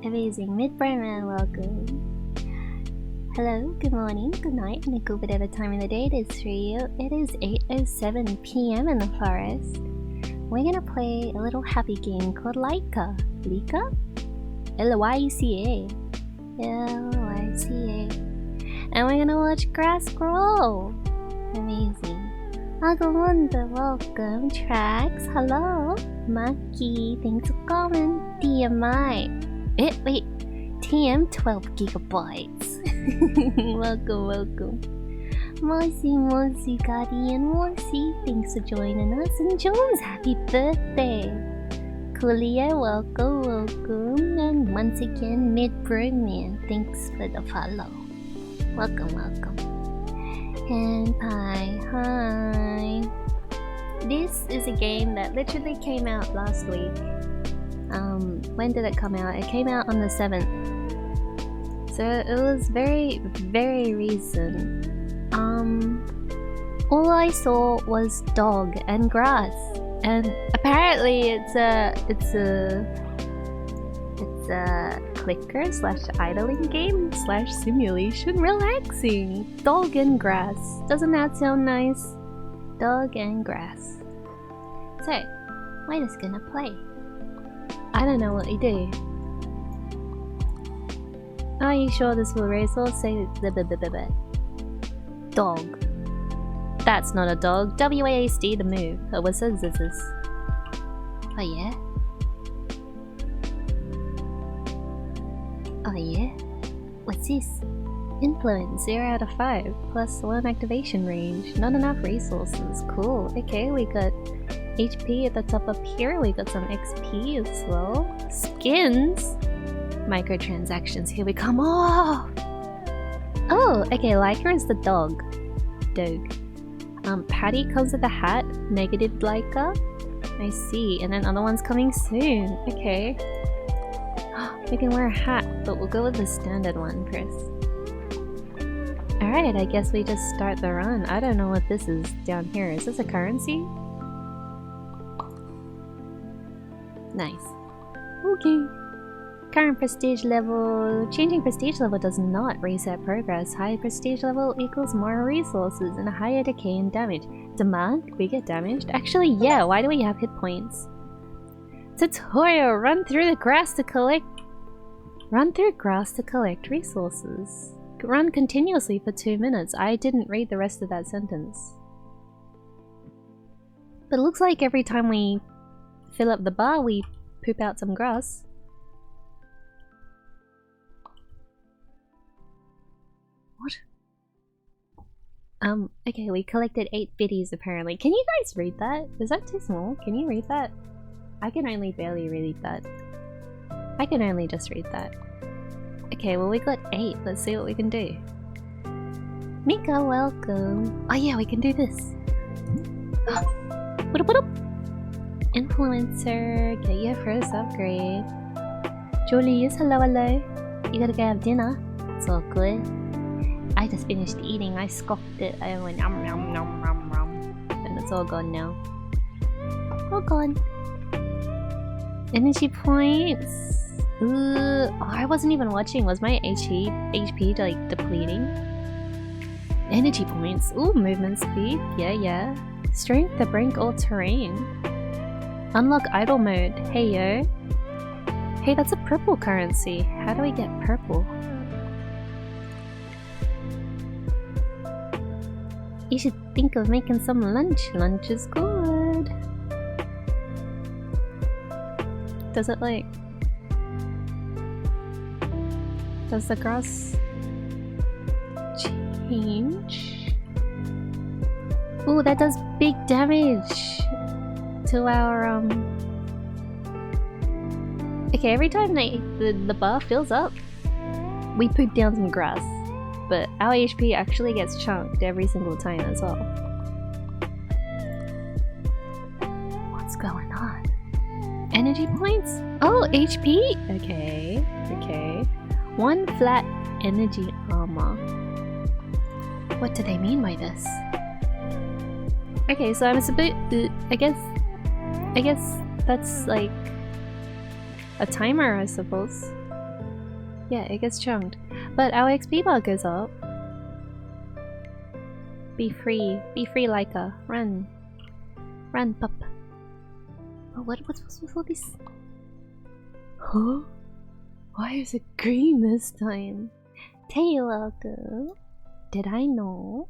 Amazing. Mid-Burma, welcome. Hello, good morning, good night, and good whatever time of the day it is for you. It is 8:07 p.m. in the forest. We're gonna play a little happy game called Lyca. Lyca? Lyca. Lyca. And we're gonna watch grass grow. Amazing. Agamunda, welcome. Tracks, hello. Maki, thanks for coming. TMI. Wait. TM 12 gigabytes. welcome. Mossy, Guardian Mossy, thanks for joining us. And Jones, happy birthday. Coolio, welcome. And once again, Mid-Burman, thanks for the follow. Welcome. And hi. This is a game that literally came out last week. When did it come out? It came out on the 7th. So it was very, very recent. All I saw was dog and grass. And apparently it's a clicker / idling game / simulation relaxing. Dog and grass. Doesn't that sound nice? Dog and grass. So, we're just gonna play. I don't know what we do. Are you sure this will raise or say the dog? That's not a dog. WASD the move. Oh, what says this is? Oh yeah? Oh yeah? What's this? Influence 0 out of 5 plus 1 activation range. Not enough resources. Cool. Okay, we got HP at the top up here. We got some XP as well. Skins. Microtransactions. Here we come. Oh, okay. Lyca is the dog. Patty comes with a hat. Negative Lyca. I see. And then other one's coming soon. Okay. We can wear a hat, but we'll go with the standard one first. Alright, I guess we just start the run. I don't know what this is down here. Is this a currency? Nice. Okay. Current prestige level. Changing prestige level does not reset progress. High prestige level equals more resources and a higher decay and damage. Demand? We get damaged? Actually, yeah. Why do we have hit points? Tutorial. Run through grass to collect resources. Run continuously for 2 minutes. I didn't read the rest of that sentence. But it looks like every time we fill up the bar, we poop out some grass. What? Okay, we collected 8 biddies apparently. Can you guys read that? Is that too small? Can you read that? I can only barely read that. I can only just read that. Okay, well we got 8. Let's see what we can do. Mika, welcome. Oh yeah, we can do this. Influencer, get your first upgrade. Julius, hello. You gotta go have dinner. It's all good. I just finished eating. I scoffed it. I went nom. And it's all gone now. All gone. Energy points. Ooh, I wasn't even watching. Was my HP like depleting? Energy points. Ooh, movement speed. Yeah. Strength to brink all terrain. Unlock idle mode. Hey yo. Hey, that's a purple currency. How do we get purple? You should think of making some lunch. Lunch is good. Does it like... Does the grass change? Ooh, that does big damage to our Okay, every time the bar fills up, we poop down some grass. But our HP actually gets chunked every single time as well. What's going on? Energy points? Oh, HP? Okay. 1 flat energy armor. What do they mean by this? Okay, so I'm supposed... I guess that's like a timer, I suppose. Yeah, it gets chunked. But our XP bar goes up. Be free, Lyca. Run. Run, pup. Oh, what's with this? Huh? Why is it green this time? Tailwago. Did I know?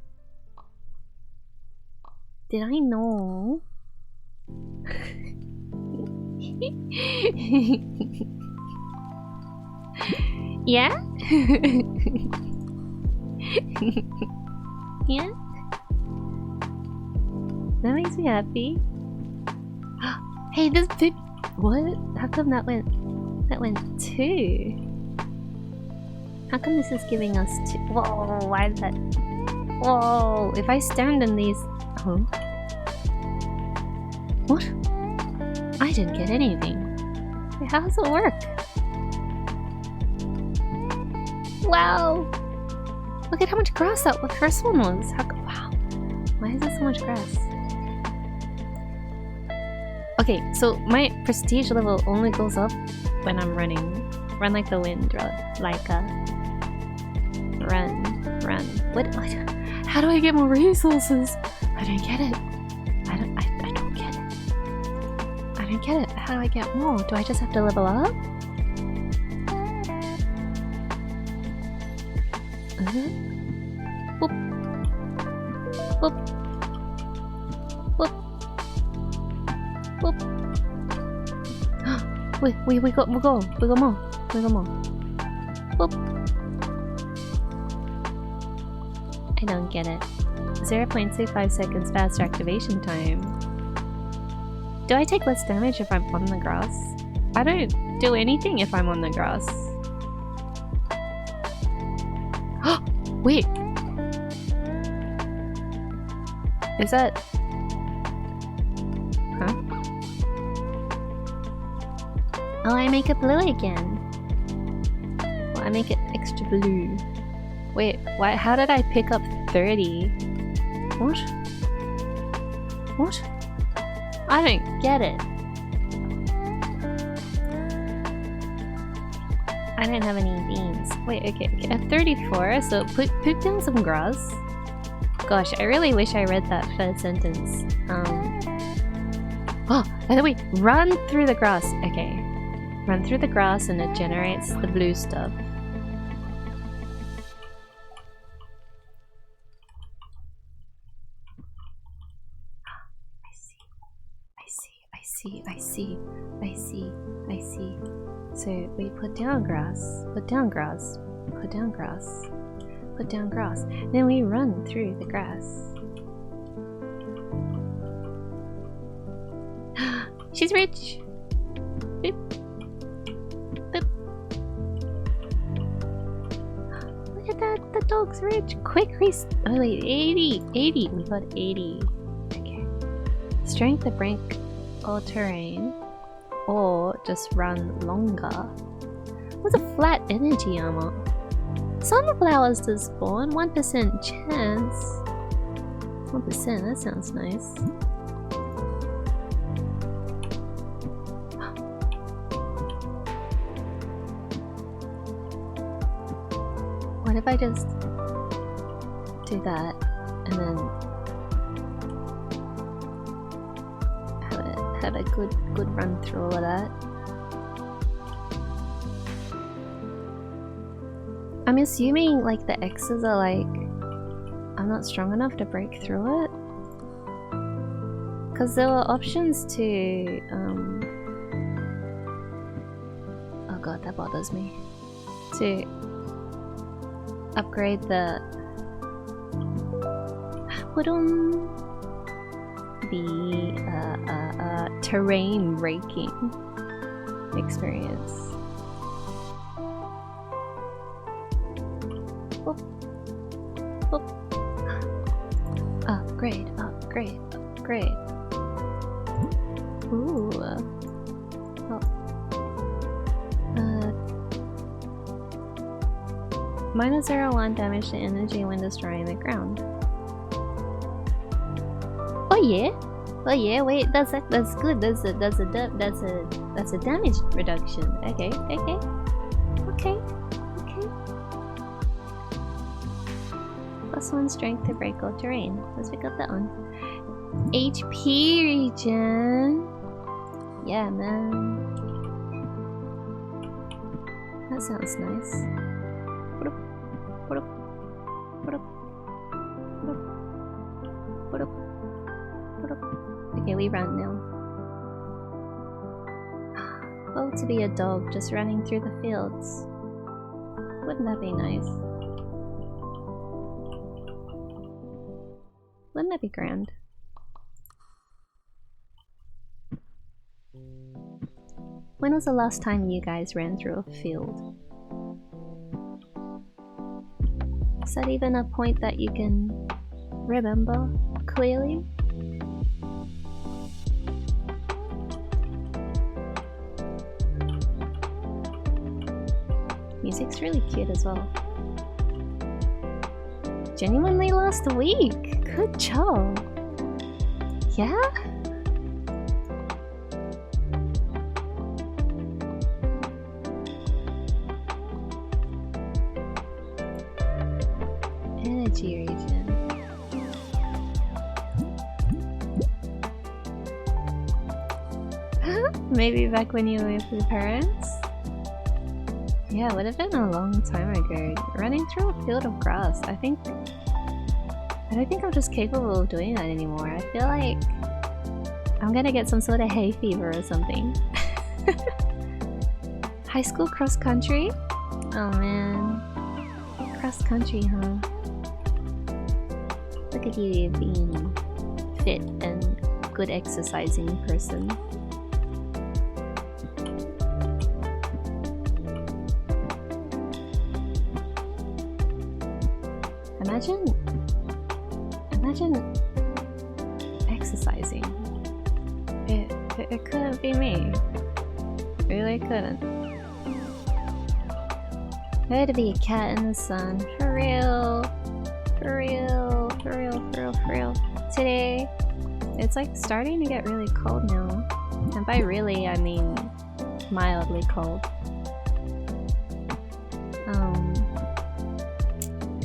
Did I know? Yeah? Yeah? That makes me happy. Hey, this big... What? How come that went 2? How come this is giving us 2? Whoa, why is that? Whoa, if I stand in these... Huh? What? I didn't get anything. Wait, how does it work? Wow! Look at how much grass that first one was. Wow. Why is there so much grass? Okay, so my prestige level only goes up when I'm running. Run like the wind, Lyca. Run. What? How do I get more resources? I don't get it. I don't get it. I don't get it. How do I get more? Do I just have to level up? Boop. Boop. Boop. Boop. We got more. Boop. I don't get it. 0.25 seconds faster activation time. Do I take less damage if I'm on the grass? I don't do anything if I'm on the grass. Wait. Is that... Huh? Oh, I make it blue again. Well, I make it extra blue. Wait, why? How did I pick up 30? What? What? I don't get it. I don't have any beans. Wait, okay, at 34, so put down some grass. Gosh, I really wish I read that first sentence. Oh, by the way, run through the grass. Okay. Run through the grass and it generates the blue stuff. I see. So we put down grass, put down grass, put down grass, put down grass. Then we run through the grass. She's rich! Boop. Boop. Look at that, the dog's rich! Quick race! Oh wait, 80! 80! We got 80. Okay. Strength to break all terrain. Or just run longer. What's a flat energy armor? Sunflowers to spawn, 1% chance. 1%, that sounds nice. What if I just do that and then have a good run through all of that? I'm assuming like the X's are like I'm not strong enough to break through it, because there were options to oh god, that bothers me, to upgrade the terrain raking experience. Boop. Boop. Upgrade. Ooh. Minus 0.1 damage to energy when destroying the ground. Oh yeah. Wait, that's good. That's a damage reduction. Okay. +1 strength to break all terrain. Let's pick up that one. HP regen. Yeah, man. That sounds nice. Okay, we run now. Oh, to be a dog just running through the fields. Wouldn't that be nice? Wouldn't that be grand? When was the last time you guys ran through a field? Is that even a point that you can remember clearly? Music's really cute as well. Genuinely last week! Good job! Yeah? Energy region. Maybe back when you were with your parents? Yeah, it would have been a long time ago. Running through a field of grass, I don't think I'm just capable of doing that anymore. I feel like I'm gonna get some sort of hay fever or something. High school cross country? Oh man. Cross country, huh? Look at you being fit and good exercising person. Imagine exercising. It couldn't be me. Really couldn't. I had to be a cat in the sun. For real. For real. For real. For real. For real. Today, it's like starting to get really cold now. And by really, I mean mildly cold.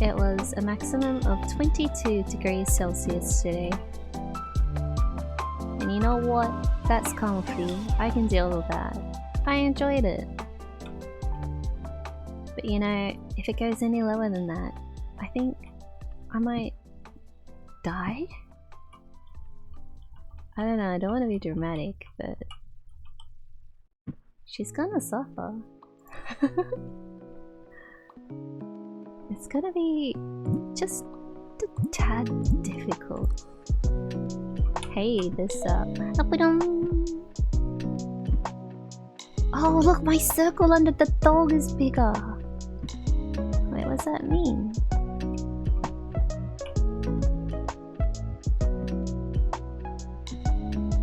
It was a maximum of 22 degrees Celsius today. And you know what? That's comfy. I can deal with that. I enjoyed it. But you know, if it goes any lower than that, I think I might die? I don't know, I don't want to be dramatic, but she's gonna suffer. It's gonna be just a tad difficult. Hey, this oh look, my circle under the dog is bigger. Wait, what's that mean?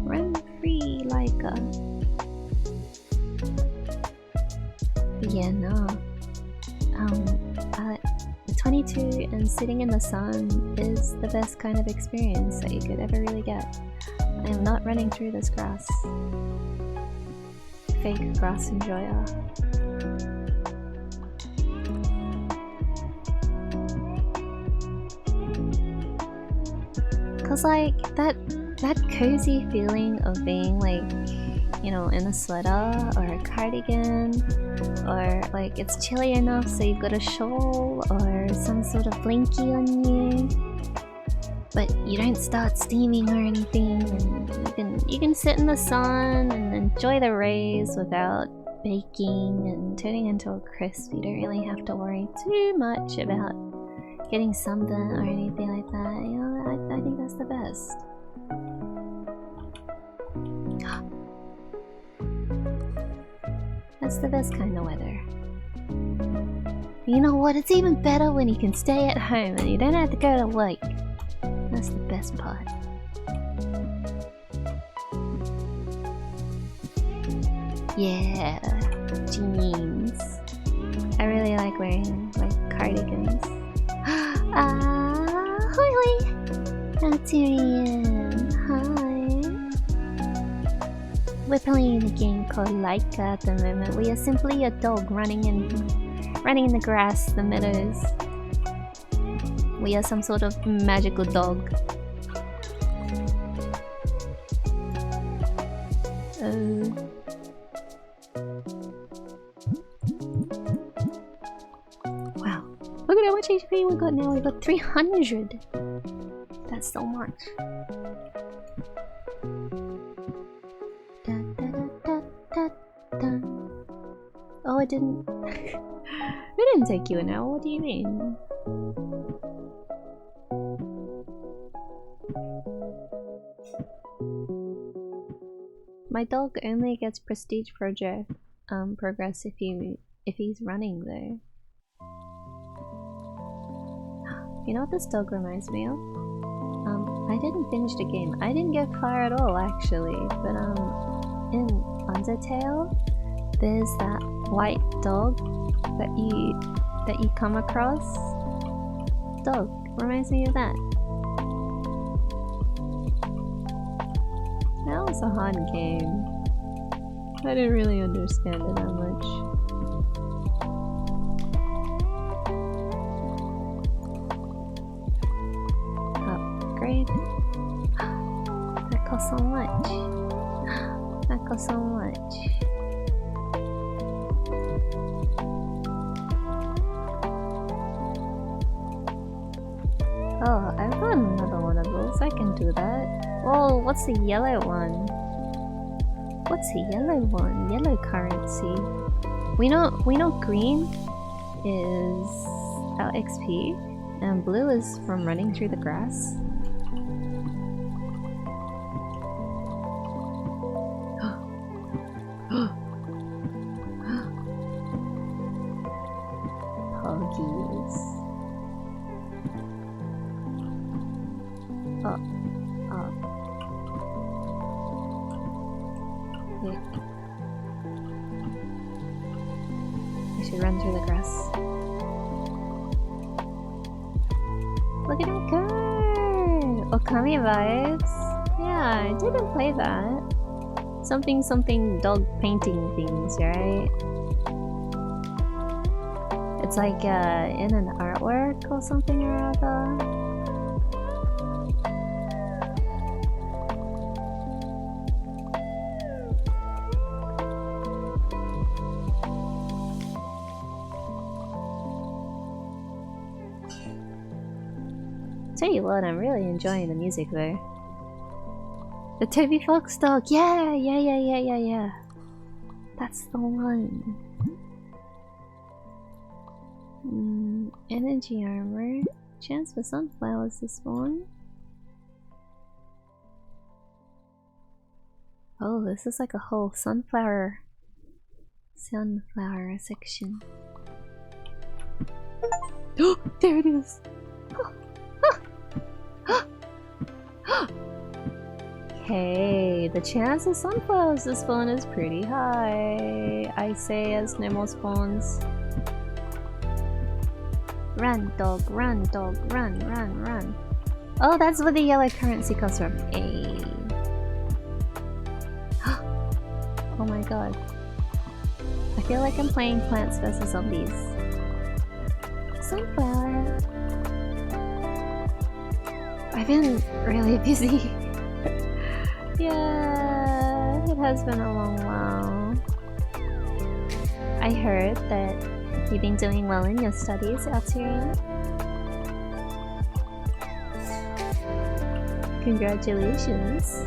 Run free, Lyca. Yeah, no. 22 and sitting in the sun is the best kind of experience that you could ever really get. I am not running through this grass. Fake grass enjoyer. Cause like, that cozy feeling of being like, you know, in a sweater or a cardigan, or like it's chilly enough so you've got a shawl or some sort of blankie on you, but you don't start steaming or anything, and you can sit in the sun and enjoy the rays without baking and turning into a crisp. You don't really have to worry too much about getting sunburnt or anything like that. You know, I think that's the best. That's the best kind of weather. You know what? It's even better when you can stay at home and you don't have to go to work. That's the best part. Yeah, jeans. I really like wearing like cardigans. Hoi hoi! Tyrion, hi. We're playing a game called Lyca at the moment. We are simply a dog running in the grass, the meadows. We are some sort of magical dog. Wow. Look at how much HP we got now. We got 300. That's so much. Oh, it didn't. It didn't take you an hour. What do you mean? My dog only gets prestige progress if he's running though. You know what this dog reminds me of? I didn't finish the game. I didn't get far at all actually, but in Undertale, there's that white dog that you come across. Dog reminds me of that. That was a hard game. I didn't really understand it that much. Upgrade. That costs so much. That costs so much. Oh, I've got another one of those. I can do that. Whoa, what's the yellow one? What's the yellow one? Yellow currency. We know green is our XP and blue is from running through the grass. Puggies. I should run through the grass. Look at him go! Okami vibes? Yeah, I didn't play that. Something dog painting things, right? It's like in an artwork or something or other. Tell you what, I'm really enjoying the music though. The Toby Fox dog, yeah. That's the one. Energy armor. Chance for sunflowers this one. Oh, this is like a whole sunflower section. Oh, there it is. Hey, the chance of sunflowers to spawn is pretty high, I say as Nemo spawns. Run, dog, run, run. Oh, that's where the yellow currency comes from. Hey. Oh my god. I feel like I'm playing Plants vs Zombies. Sunflower. I've been really busy. Yeah, it has been a long while. I heard that you've been doing well in your studies, Alterian. Congratulations.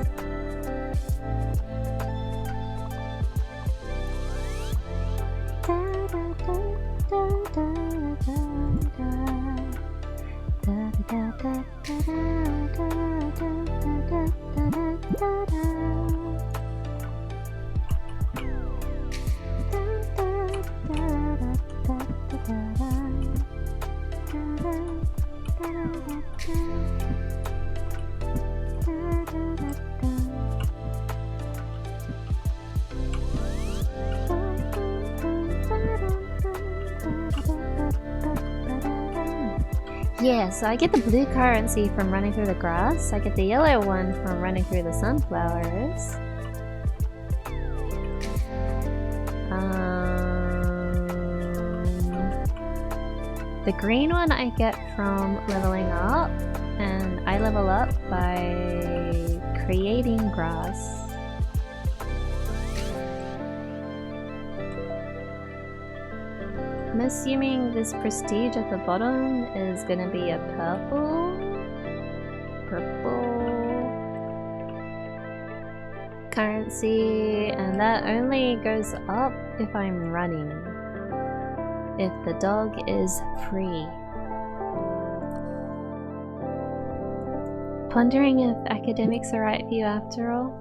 Yeah, so I get the blue currency from running through the grass, I get the yellow one from running through the sunflowers. The The green one I get from leveling up, and I level up by creating grass. I'm assuming this prestige at the bottom is gonna be a purple currency, and that only goes up if I'm running. If the dog is free. Pondering if academics are right for you after all.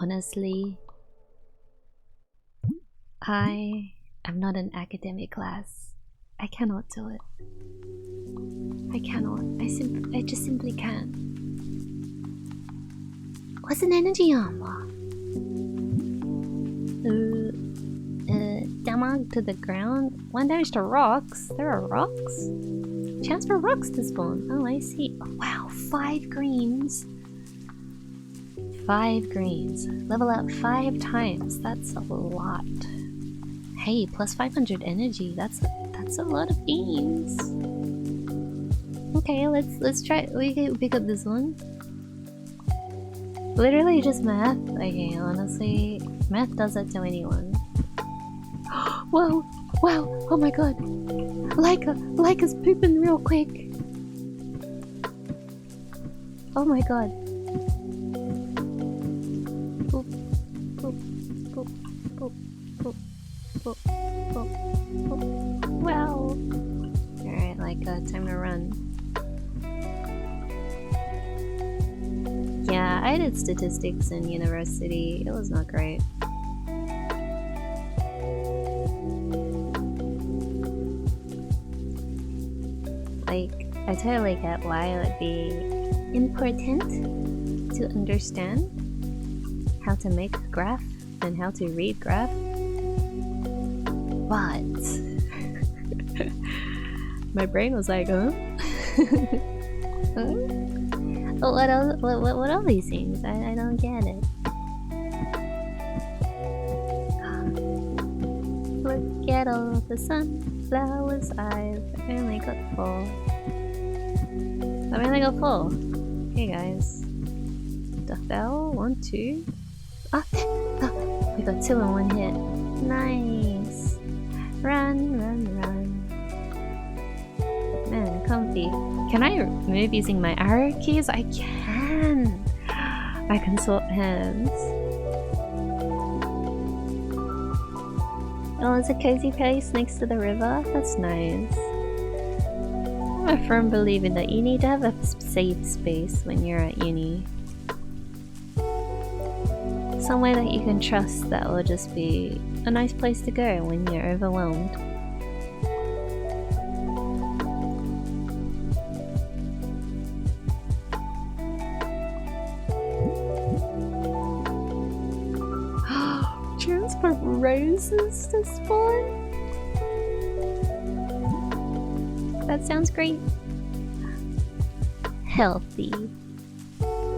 Honestly, I am not an academic class. I cannot do it. I cannot. I just simply can't. What's an energy armor? Damage to the ground. 1 damage to rocks. There are rocks? Chance for rocks to spawn. Oh, I see. Oh, wow, 5 greens. 5 greens. Level up 5 times. That's a lot. Hey, plus 500 energy. That's a lot of beans. Okay, let's try. We can pick up this one. Literally just math. Okay, honestly, math does that to anyone. Whoa! Wow! Oh my god! Lyca's pooping real quick. Oh my god! Poop! Poop! Poop! Poop! Poop! Poop! Poop! Poop! Wow! Alright, Lyca, time to run. Yeah, I did statistics in university. It was not great. Like, I totally get why it would be important to understand how to make a graph and how to read graph. But my brain was like, huh? Huh? What are these things? I don't get it. Look at all the sunflowers I've only got 4. I've only got 4. Hey guys. The fell? 1, 2. Oh, we got 2 in 1 hit. Nice. Run, run, run. Man, comfy. Can I move using my arrow keys? I can! I can swap hands. Oh, it's a cozy place next to the river? That's nice. I'm a firm believer that you need to have a safe space when you're at uni. Somewhere that you can trust that will just be a nice place to go when you're overwhelmed. For roses to spawn? That sounds great. Healthy.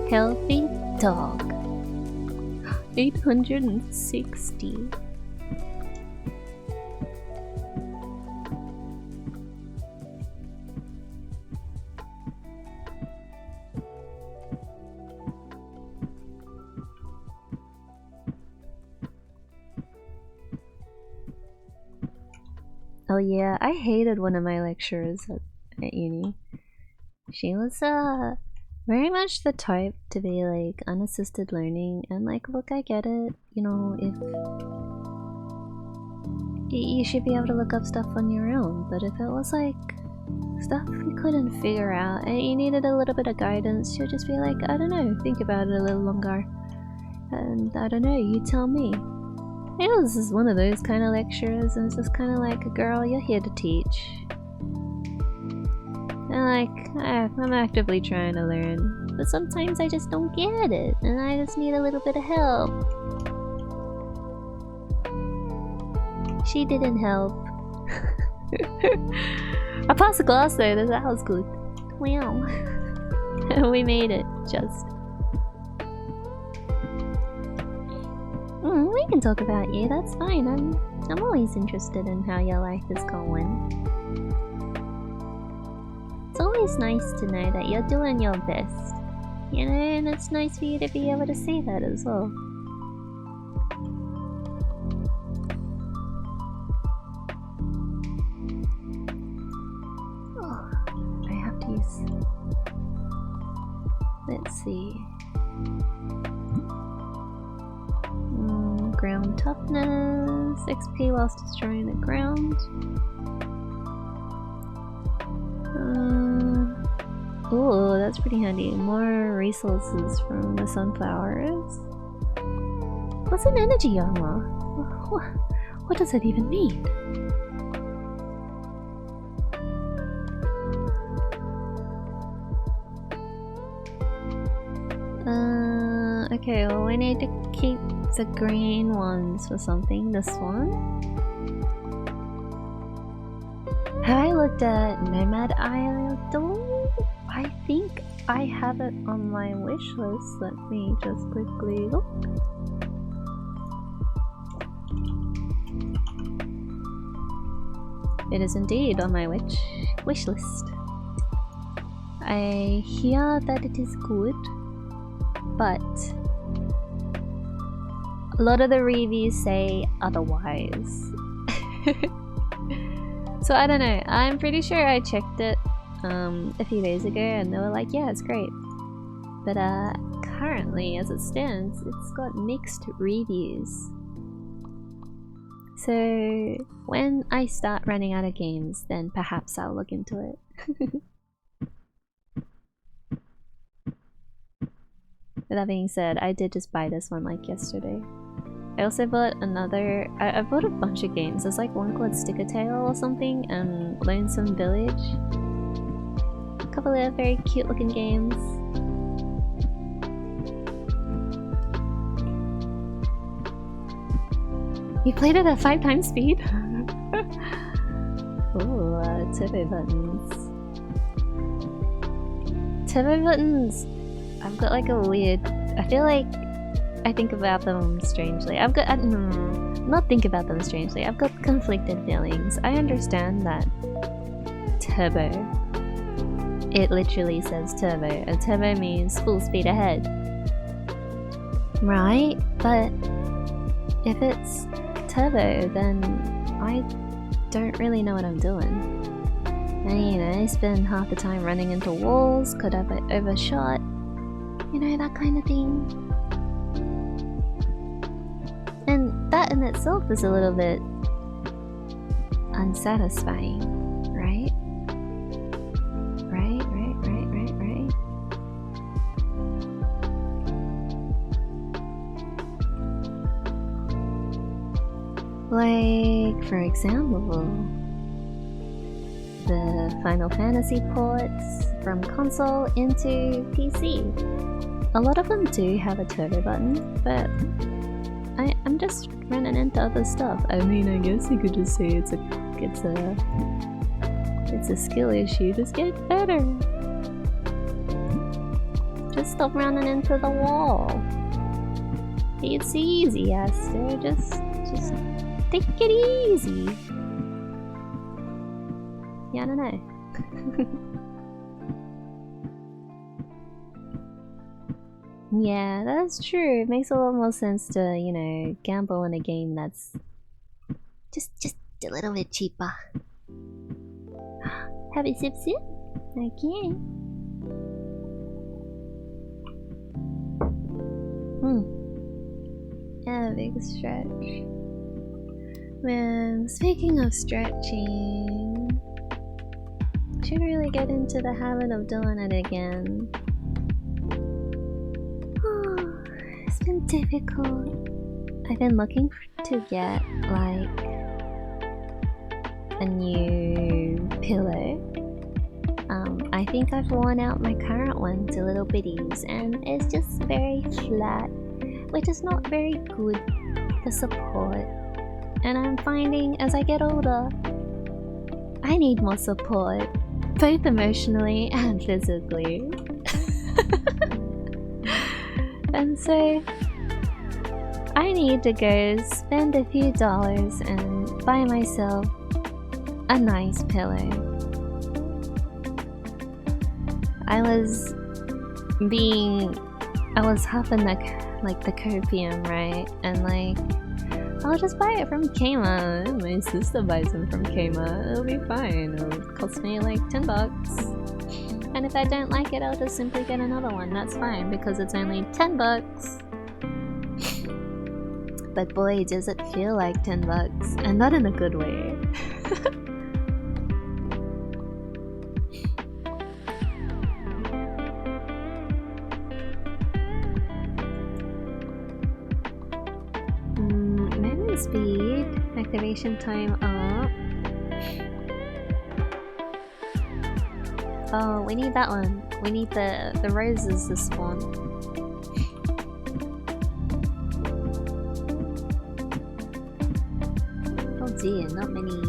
Healthy dog. 860. Oh yeah, I hated one of my lecturers at uni. She was very much the type to be like unassisted learning, and like, look, I get it, you know, if you should be able to look up stuff on your own, but if it was like stuff you couldn't figure out and you needed a little bit of guidance, she'll just be like, I don't know, think about it a little longer, and I don't know, you tell me. It was just one of those kind of lecturers, and it's just kind of like, girl, you're here to teach. And like, I'm actively trying to learn, but sometimes I just don't get it, and I just need a little bit of help. She didn't help. I passed the class though, that was good. Wow. We made it, just. We can talk about you, that's fine. I'm always interested in how your life is going. It's always nice to know that you're doing your best. You know, and it's nice for you to be able to say that as well. Oh, I have to use... Let's see... ground toughness, XP whilst destroying the ground. Oh, that's pretty handy. More resources from the sunflowers. What's an energy armor? What does it even mean? Okay, well we need to keep the green ones for something. This one. Have I looked at Nomad Idol? I think I have it on my wish list. Let me just quickly look. It is indeed on my wish list. I hear that it is good, but a lot of the reviews say otherwise. So I don't know. I'm pretty sure I checked it a few days ago and they were like, yeah, it's great. But currently, as it stands, it's got mixed reviews. So when I start running out of games, then perhaps I'll look into it. With that being said, I did just buy this one like yesterday. I also bought another... I bought a bunch of games. There's like one called Sticker Tail or something and Lonesome Village. A couple of very cute looking games. You played it at 5 times speed? Ooh, turbo buttons. Turbo buttons! I've got like a weird... I feel like I think about them strangely. I've got... not think about them strangely. I've got conflicted feelings. I understand that turbo. It literally says turbo. And turbo means full speed ahead. Right? But if it's turbo, then I don't really know what I'm doing. And you know, I spend half the time running into walls, could have it overshot. You know, that kind of thing. And that in itself is a little bit unsatisfying, right? Right. Like, for example, the Final Fantasy ports from console into PC. A lot of them do have a turbo button, but I'm just running into other stuff. I mean, I guess you could just say it's a skill issue. Just get better. Just stop running into the wall. It's easy, Aster. Just take it easy. Yeah, I don't know. Yeah, that's true. It makes a lot more sense to, you know, gamble in a game that's just a little bit cheaper. Have a sip sip? Okay. Yeah, big stretch. Man, speaking of stretching, I should really get into the habit of doing it again. It's been difficult. I've been looking to get, like, a new pillow. I think I've worn out my current one to little bitties and it's just very flat, which is not very good for support. And I'm finding as I get older, I need more support, both emotionally and physically. And so, I need to go spend a few dollars and buy myself a nice pillow. I was huffing like the copium, right? And like, I'll just buy it from Kmart. My sister buys them from Kmart. It'll be fine. It'll cost me like $10. And if I don't like it, I'll just simply get another one. That's fine because it's only $10. But boy, does it feel like $10, and not in a good way. Movement speed, activation time up. Oh, we need that one. We need the roses to spawn. Oh dear, not many.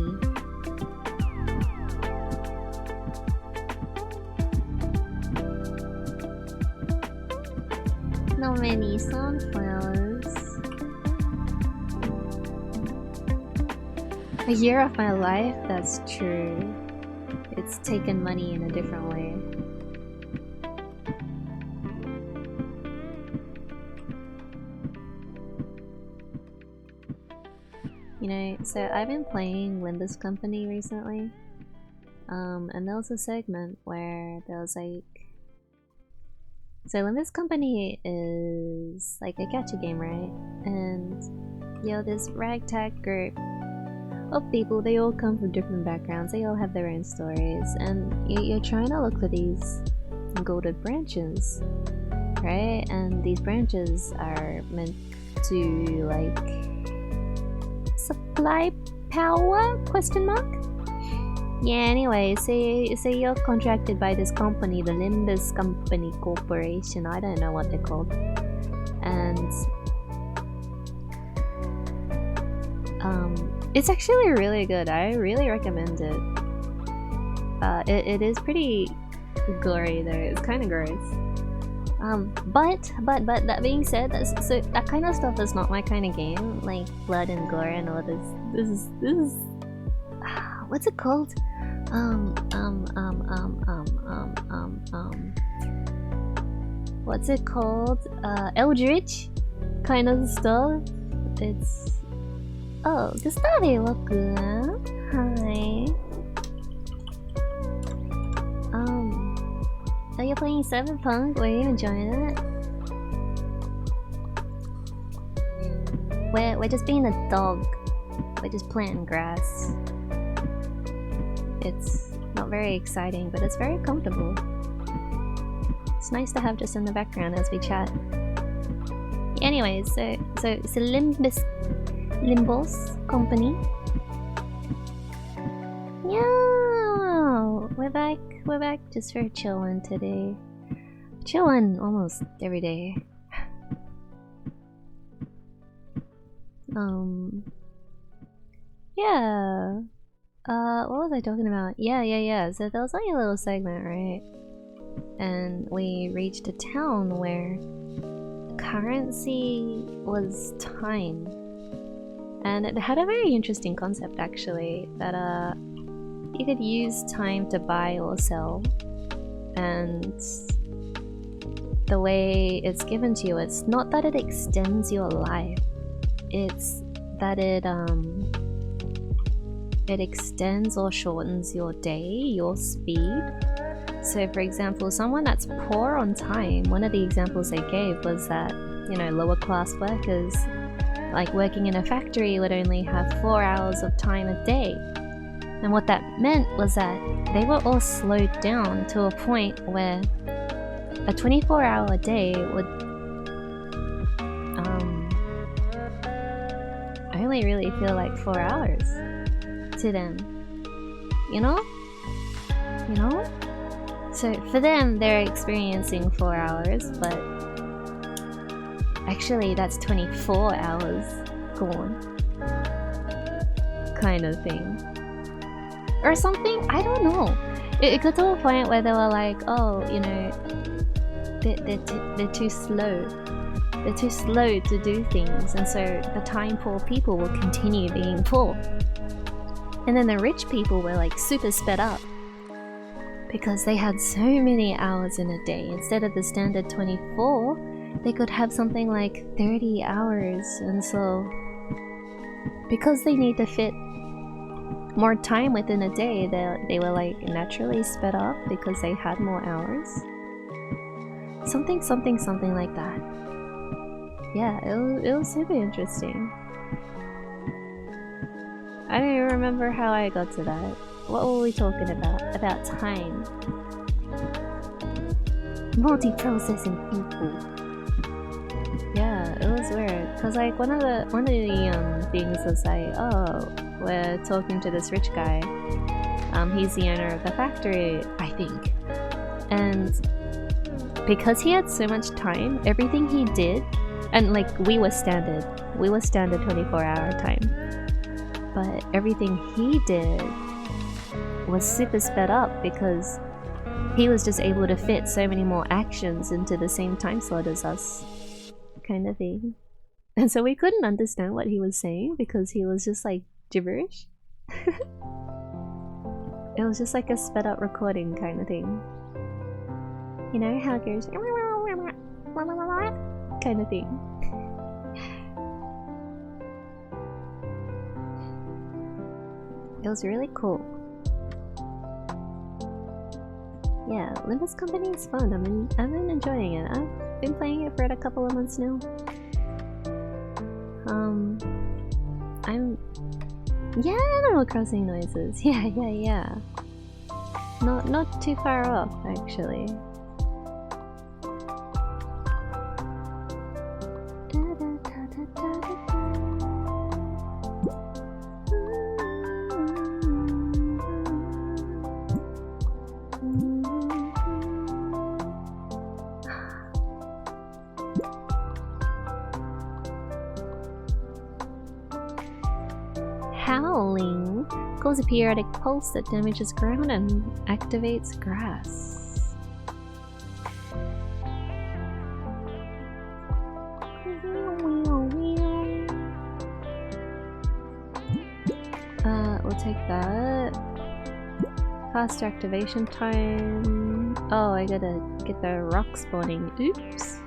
Not many sunflowers. A year of my life? That's true. It's taken money in a different way. You know, so I've been playing Limbus Company recently. And there was a segment where there was like... So Limbus Company is like a gacha game, right? And this ragtag group of people, they all come from different backgrounds, they all have their own stories, and you're trying to look for these golden branches, right? And these branches are meant to like supply power? Question mark? Yeah, anyway, so you're contracted by this company, the Limbus Company Corporation, I don't know what they're called. And it's actually really good. I really recommend it. It is pretty gory though. It's kind of gross. But that being said, so that kind of stuff is not my kind of game. Like blood and gore and all this. This is what's it called? What's it called? Eldritch kind of stuff. It's... Oh, Gustave, welcome. Hi. Are you playing Cyberpunk? Were you enjoying it? We're just being a dog. We're just planting grass. It's not very exciting, but it's very comfortable. It's nice to have just in the background as we chat. Anyways, so Limbus Company. Yeah, we're back just for chilling today. Chilling almost every day. Yeah. What was I talking about? Yeah. So there was like a little segment, right? And we reached a town where currency was time. And it had a very interesting concept actually, that you could use time to buy or sell. And the way it's given to you, it's not that it extends your life, it's that it extends or shortens your day, your speed. So for example, someone that's poor on time, one of the examples they gave was that, you know, lower class workers, like working in a factory, would only have 4 hours of time a day. And what that meant was that they were all slowed down to a point where a 24-hour day would only really feel like 4 hours to them. You know? So for them, they're experiencing 4 hours, but actually that's 24 hours gone. Kind of thing. Or something, I don't know. It got to a point where they were like, oh, you know, they're too slow. They're too slow to do things, and so the time poor people will continue being poor. And then the rich people were like super sped up because they had so many hours in a day. Instead of the standard 24, they could have something like 30 hours. And so because they need to fit more time within a day, they were like naturally sped up because they had more hours. Something like that. Yeah, it was super interesting. I don't even remember how I got to that. What were we talking about? About time. Multi-processing people. Yeah, it was weird. Cause like one of the things was like, oh, we're talking to this rich guy. He's the owner of the factory, I think. And because he had so much time, everything he did, and like we were standard 24-hour time. But everything he did was super sped up because he was just able to fit so many more actions into the same time slot as us, kind of thing. And so we couldn't understand what he was saying because he was just like gibberish. It was just like a sped up recording kind of thing. You know how it goes kind of thing. It was really cool. Yeah, Limbus Company is fun. I've been enjoying it. I've been playing it for a couple of months now. Yeah, Animal Crossing noises. Yeah. Not too far off, actually. Howling causes a periodic pulse that damages ground and activates grass. We'll take that. Faster activation time. Oh, I gotta get the rock spawning. Oops.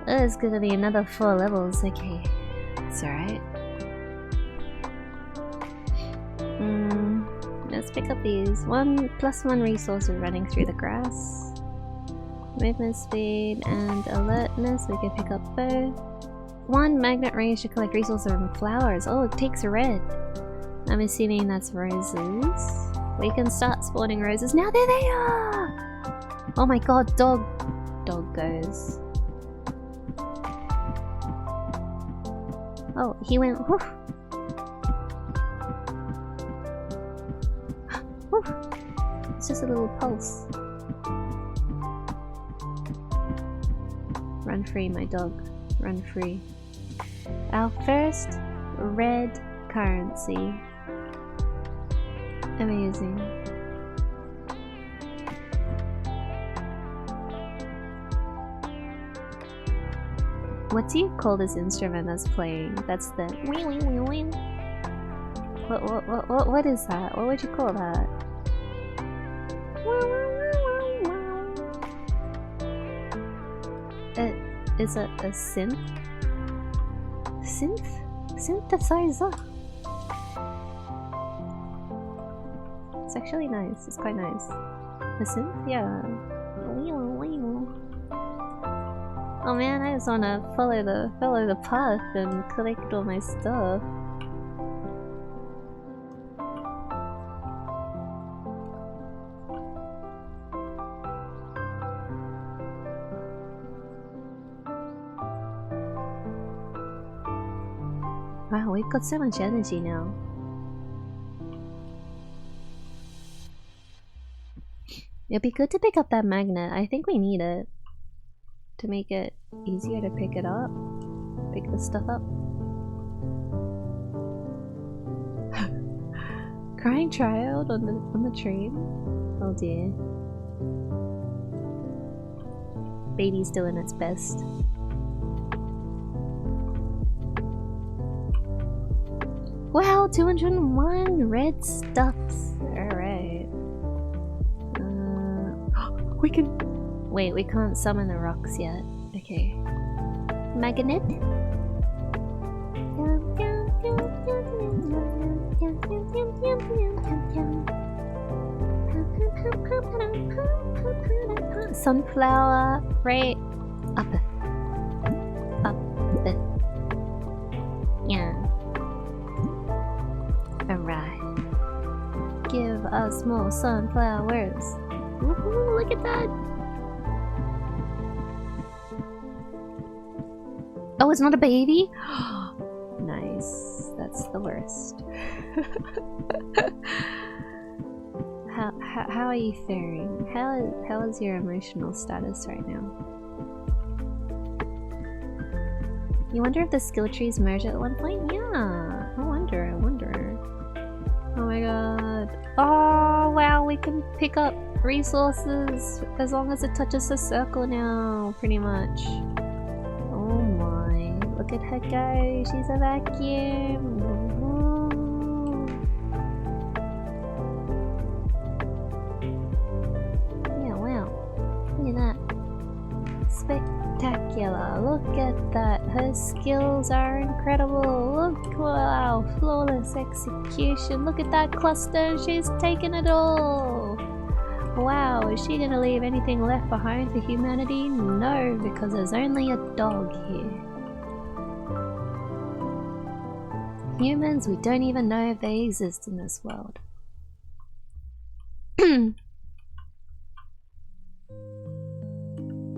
Oh, it's gonna be another 4 levels. Okay. It's alright. Let's pick up these. 1+1 resources running through the grass. Movement speed and alertness, we can pick up both. 1 magnet range to collect resources from flowers. Oh, it takes red. I'm assuming that's roses. We can start spawning roses. Now there they are! Oh my god, dog goes. Oh, he went whoof. Whoof. It's just a little pulse. Run free, my dog. Run free. Our first red currency. Amazing. What do you call this instrument that's playing? That's the wee wee wee wee. What is that? What would you call that? Is it a synth? Synthesizer? It's actually nice. It's quite nice. A synth? Yeah. Oh man, I just wanna follow the path and collect all my stuff. Wow, we've got so much energy now. It'd be good to pick up that magnet. I think we need it to make it easier to pick it up. Pick this stuff up. Crying child on the train. Oh dear. Baby's doing its best. Wow, 201 red stuffs. Alright. We can... Wait, we can't summon the rocks yet. Okay. Magnet? Sunflower, right up. Up. Yeah. Alright. Give us more sunflowers. Woohoo, look at that! Oh, it's not a baby? Nice. That's the worst. How are you faring? How is your emotional status right now? You wonder if the skill trees merge at one point? Yeah. I wonder. Oh my god. Oh wow, we can pick up resources as long as it touches the circle now, pretty much. Oh my. Look at her go. She's a vacuum. Look at that. Spectacular. Look at that. Her skills are incredible. Look, wow. Flawless execution. Look at that cluster. She's taken it all. Wow. Is she gonna leave anything left behind for humanity? No, because there's only a dog here. Humans, we don't even know if they exist in this world.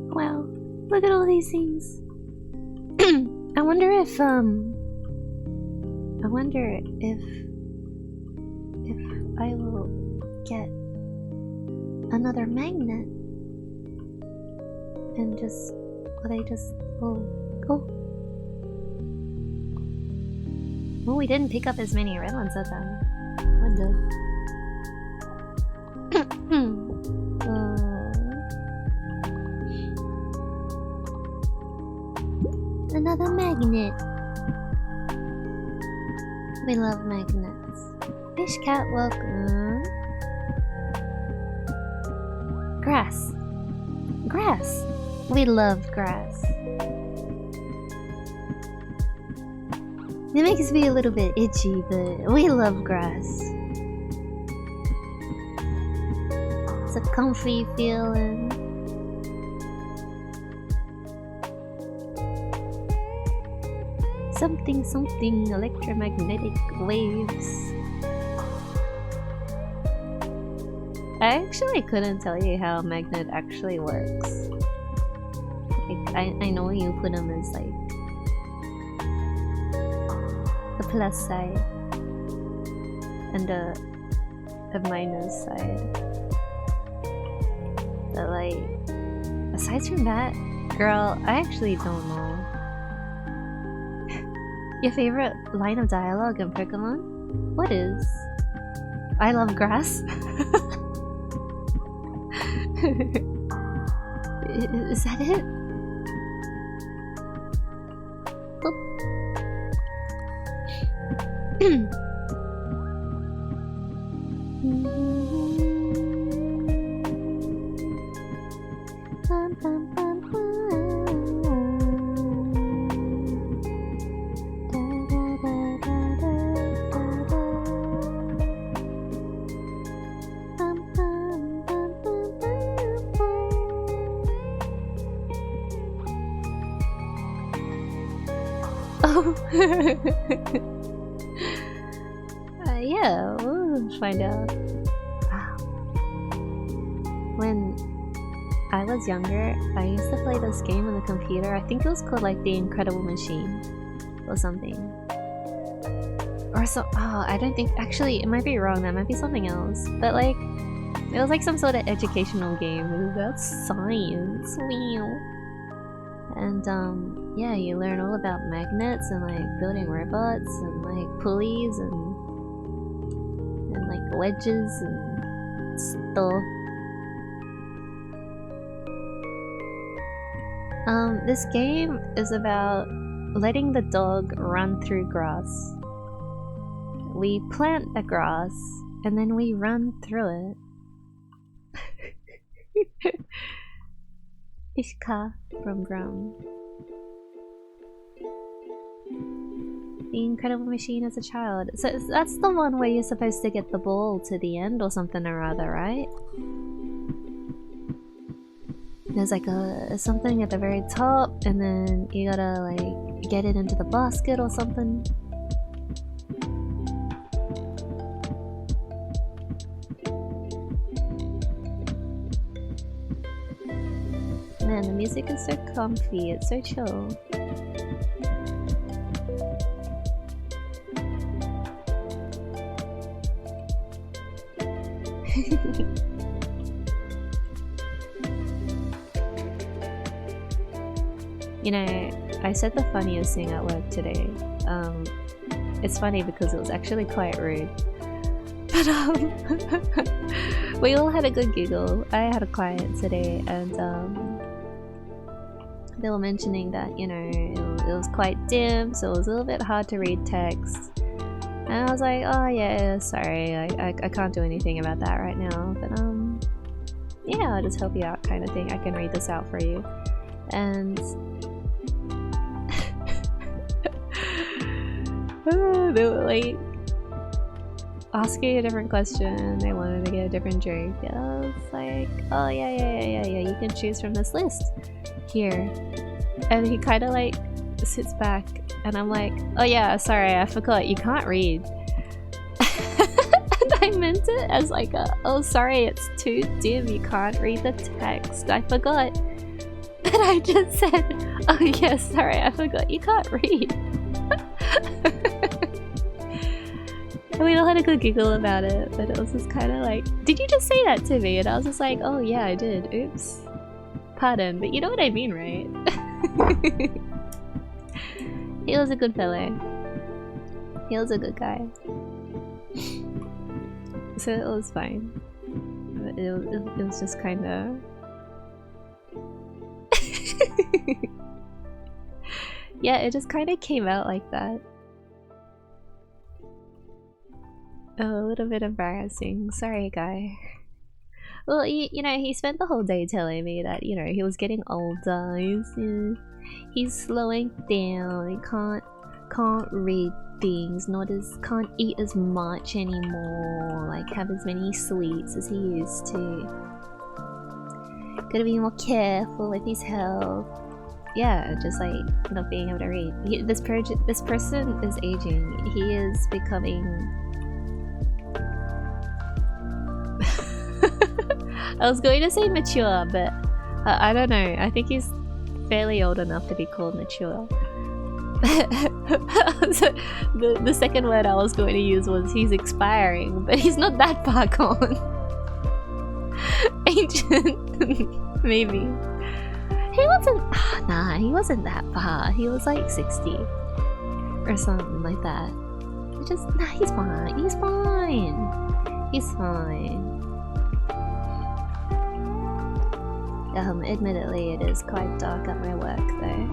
Wow, look at all these things. I wonder if I will get another magnet and just oh, we didn't pick up as many red ones as them. What the? Another magnet. We love magnets. Fish cat, welcome. Grass. Grass. We love grass. It makes me a little bit itchy, but we love grass. It's a comfy feeling. Something electromagnetic waves. I actually couldn't tell you how a magnet actually works. Like, I know you put them as like the plus side and the minus side. But like, aside from that, girl, I actually don't know. Your favorite line of dialogue in Pokemon? What is? I love grass? Is that it? Yeah, we'll find out. When I was younger, I used to play this game on the computer. I think it was called like The Incredible Machine or something. Or so, oh, I don't think, actually, it might be wrong, that might be something else. But like, it was like some sort of educational game. It was about science. Wow. And yeah, you learn all about magnets and like building robots and like pulleys and like wedges and stuff. This game is about letting the dog run through grass. We plant the grass and then we run through it. Ishka from Grum. The Incredible Machine as a child. So that's the one where you're supposed to get the ball to the end or something or other, right? There's like something at the very top and then you gotta like get it into the basket or something. Man, the music is so comfy, it's so chill. You know, I said the funniest thing at work today. It's funny because it was actually quite rude. But we all had a good giggle. I had a client today and they were mentioning that, you know, it was quite dim, so it was a little bit hard to read text. And I was like, oh yeah, sorry, I can't do anything about that right now. But yeah, I'll just help you out kind of thing. I can read this out for you. And they were like asking a different question. They wanted to get a different joke. And I was like, oh yeah, you can choose from this list here. And he kind of like sits back and I'm like, oh yeah, sorry, I forgot, you can't read. And I meant it as like oh sorry, it's too dim, you can't read the text, I forgot. And I just said, oh yeah, sorry, I forgot, you can't read. And we all had a good giggle about it, but it was just kind of like, did you just say that to me? And I was just like, oh yeah, I did, oops. Pardon, but you know what I mean, right? He was a good fellow. He was a good guy. So it was fine. But it was just kind of... Yeah, it just kind of came out like that. Oh, a little bit embarrassing. Sorry, guy. Well, you know, he spent the whole day telling me that, you know, he was getting older. He's slowing down. He can't read things. Can't eat as much anymore. Like have as many sweets as he used to. Gotta be more careful with his health. Yeah, just like not being able to read. This person is aging. He is becoming. I was going to say mature, but I don't know. I think he's fairly old enough to be called mature. So the second word I was going to use was he's expiring, but he's not that far gone. Ancient, maybe. He wasn't. Nah, he wasn't that far. He was like 60 or something like that. Nah, he's fine. He's fine. He's fine. Admittedly, it is quite dark at my work, though.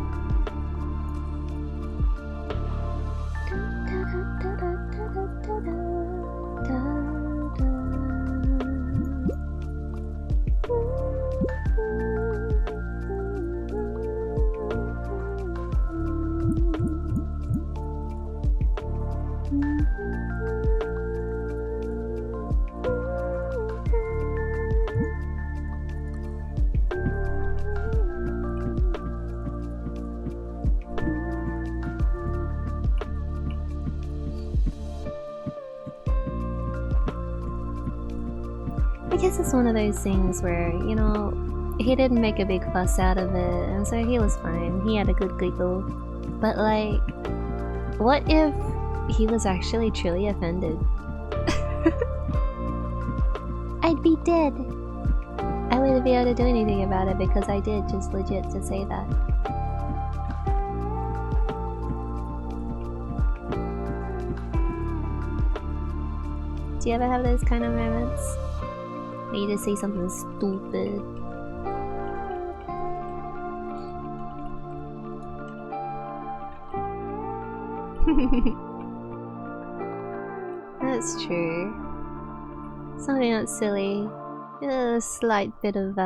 I guess it's one of those things where, you know, he didn't make a big fuss out of it, and so he was fine. He had a good giggle. But like, what if he was actually truly offended? I'd be dead. I wouldn't be able to do anything about it because I did just legit to say that. Do you ever have those kind of moments? You just say something stupid. That's true. Something that's silly. A slight bit of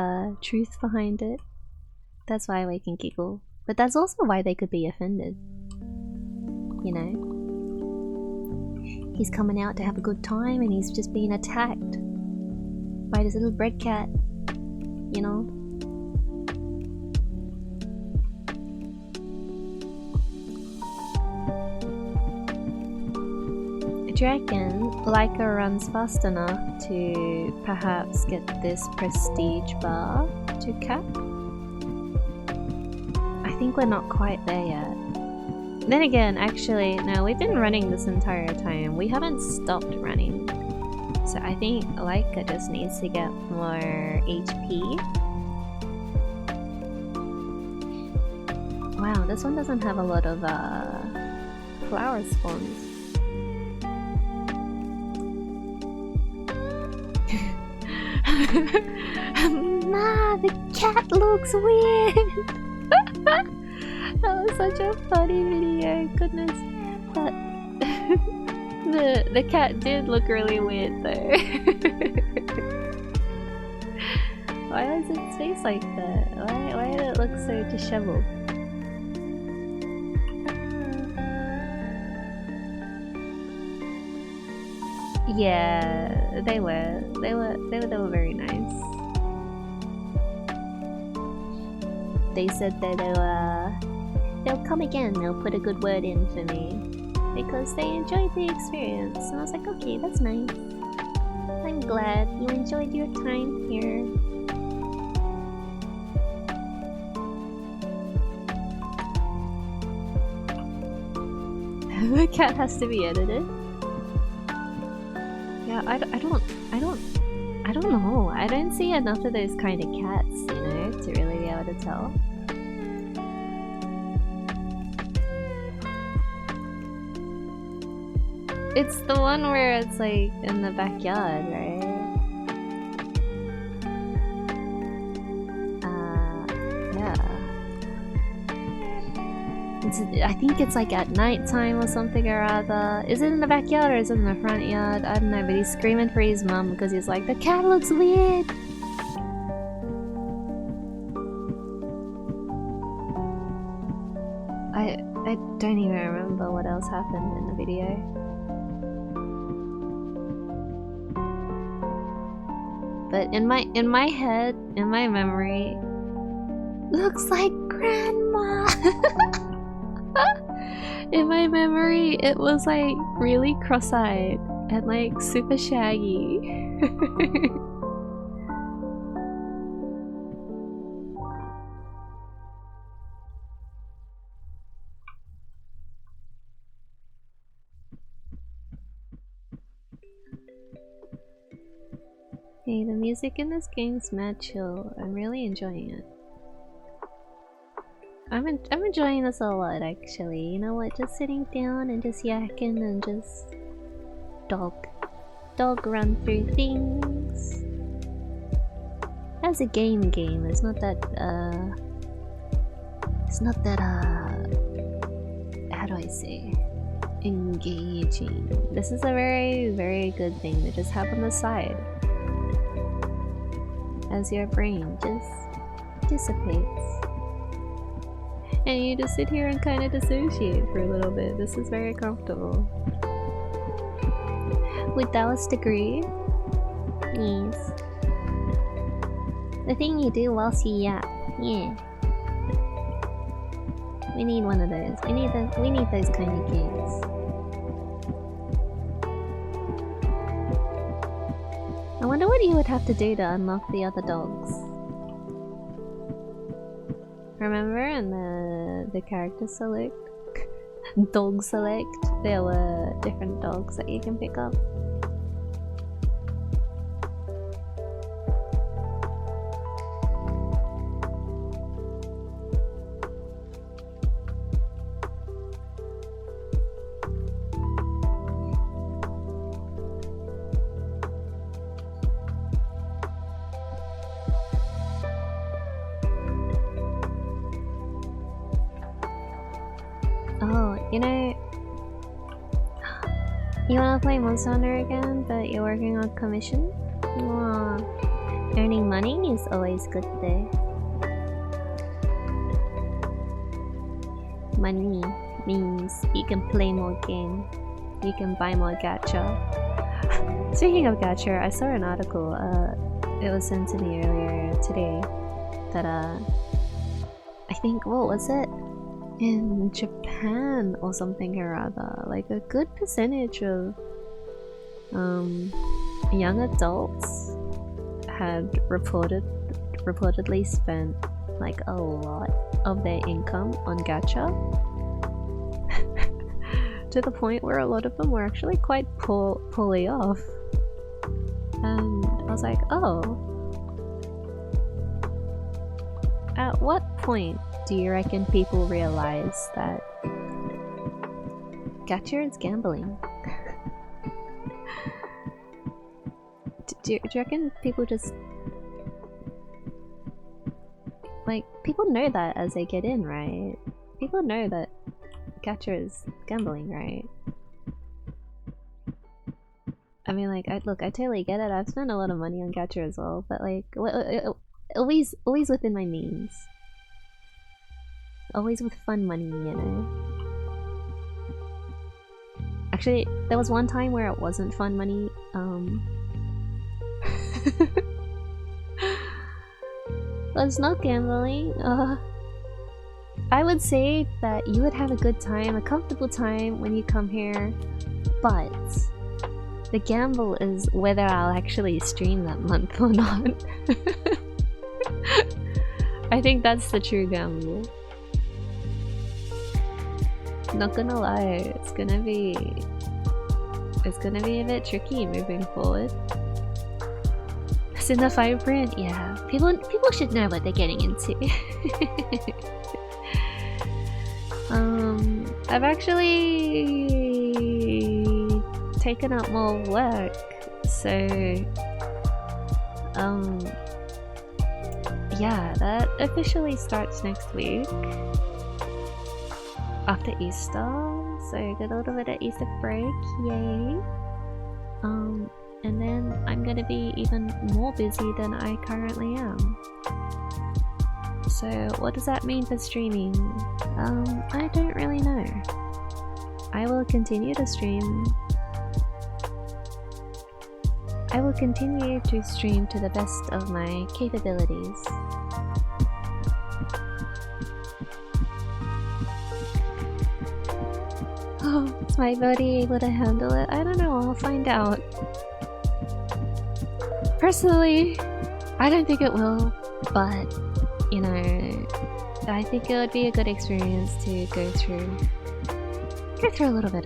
truth behind it. That's why we can giggle. But that's also why they could be offended. You know? He's coming out to have a good time and he's just being attacked by this little bread cat. You know? Do you reckon Lyca runs fast enough to perhaps get this prestige bar to cap? I think we're not quite there yet. Then again, actually, no, we've been running this entire time. We haven't stopped running. So I think Lyca just needs to get more HP. Wow, this one doesn't have a lot of flower spawns. Nah, the cat looks weird. That was such a funny video, goodness. But the cat did look really weird though. Why was its face like that? Why did it look so disheveled? Yeah, they were very nice. They said that they'll come again, they'll put a good word in for me. Because they enjoyed the experience. And I was like, okay, that's nice. I'm glad you enjoyed your time here. The cat has to be edited. Yeah, I don't know. I don't see enough of those kind of cats, you know, to really be able to tell. It's the one where it's like in the backyard, right? Yeah. I think it's like at night time or something or other. Is it in the backyard or is it in the front yard? I don't know, but he's screaming for his mum because he's like, the cat looks weird! I don't even remember what else happened in the video. But in my head, in my memory, looks like grandma. In my memory, it was like really cross-eyed and like super shaggy. Hey, the music in this game's mad chill. I'm really enjoying it. I'm enjoying this a lot, actually. You know what? Just sitting down and just yakking and just dog run through things. As a game, it's not that how do I say, engaging. This is a very, very good thing to just have on the side. As your brain just dissipates. And you just sit here and kind of dissociate for a little bit. This is very comfortable. Would Taoist agree? Yes. The thing you do whilst you yap. Yeah. We need one of those. We need those kind of games. I wonder what you would have to do to unlock the other dogs. Remember in the character select? Dog select? There were different dogs that you can pick up. Oh, you know, You wanna play Monster Hunter again, but you're working on commission? Aw. Earning money is always good though. Money means you can play more games. You can buy more gacha. Speaking of gacha, I saw an article, it was sent to me earlier today, that I think, what was it? In Japan or something or other, like a good percentage of young adults had reportedly spent like a lot of their income on gacha. To the point where a lot of them were actually quite poorly off. And I was like, oh. At what point do you reckon people realize that gacha is gambling? do you reckon people just... Like, people know that as they get in, right? People know that gacha is gambling, right? I mean, like, I totally get it. I've spent a lot of money on gacha as well, but like, always within my means. Always with fun money, you know? Actually, there was one time where it wasn't fun money, well, it's not gambling, I would say that you would have a good time, a comfortable time when you come here, but the gamble is whether I'll actually stream that month or not. I think that's the true gamble. Not gonna lie, it's gonna be a bit tricky moving forward. It's in the fine print, yeah. People should know what they're getting into. I've actually taken up more work, so yeah, that officially starts next week after Easter, so get a little bit of Easter break, yay. And then I'm gonna be even more busy than I currently am. So what does that mean for streaming? I don't really know. I will continue to stream. I will continue to stream to the best of my capabilities. Oh, is my body able to handle it? I don't know, I'll find out. Personally, I don't think it will, but you know, I think it would be a good experience to go through a little bit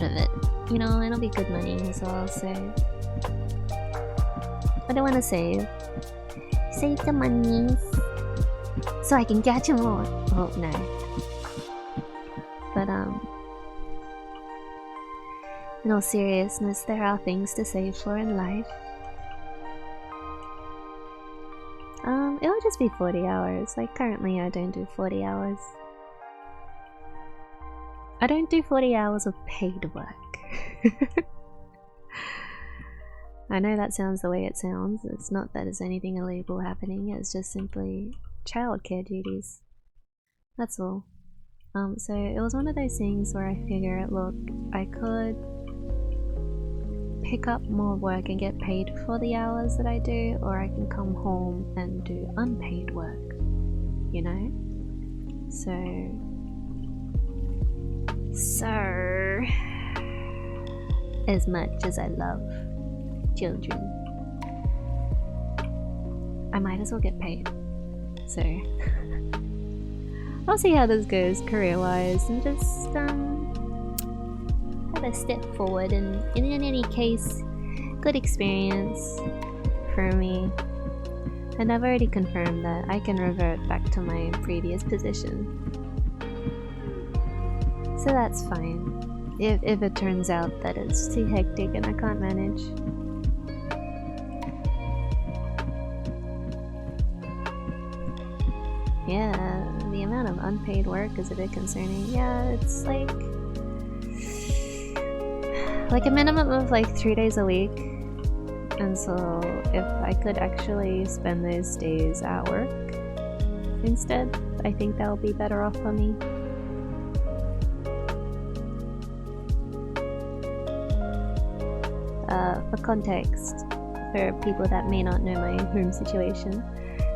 of it. You know, it'll be good money as well, so I don't want to save the money so I can get you more. Oh no, but in all seriousness, there are things to save for in life. It'll just be 40 hours. Like, currently I don't do 40 hours. I don't do 40 hours of paid work. I know that sounds the way it sounds. It's not that there's anything illegal happening, it's just simply childcare duties. That's all. So it was one of those things where I figured, look, I could pick up more work and get paid for the hours that I do, or I can come home and do unpaid work, you know? So as much as I love children, I might as well get paid. So I'll see how this goes career-wise, and just have a step forward, and in any case, good experience for me. And I've already confirmed that I can revert back to my previous position. So that's fine. If it turns out that it's too hectic and I can't manage. Yeah, the amount of unpaid work is a bit concerning. Yeah, it's like... like a minimum of like 3 days a week. And so if I could actually spend those days at work instead, I think that'll be better off for me. For context, for people that may not know my home situation,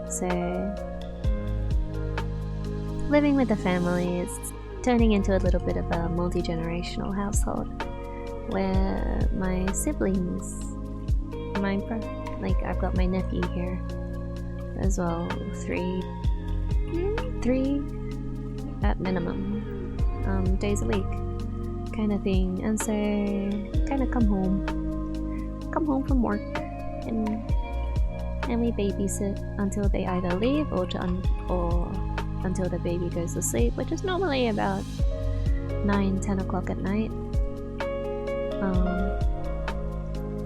so living with the family is turning into a little bit of a multi-generational household where my siblings, like I've got my nephew here as well, three at minimum days a week kind of thing, and so kind of come home from work and we babysit until they either leave or until the baby goes to sleep, which is normally about 9-10 o'clock at night.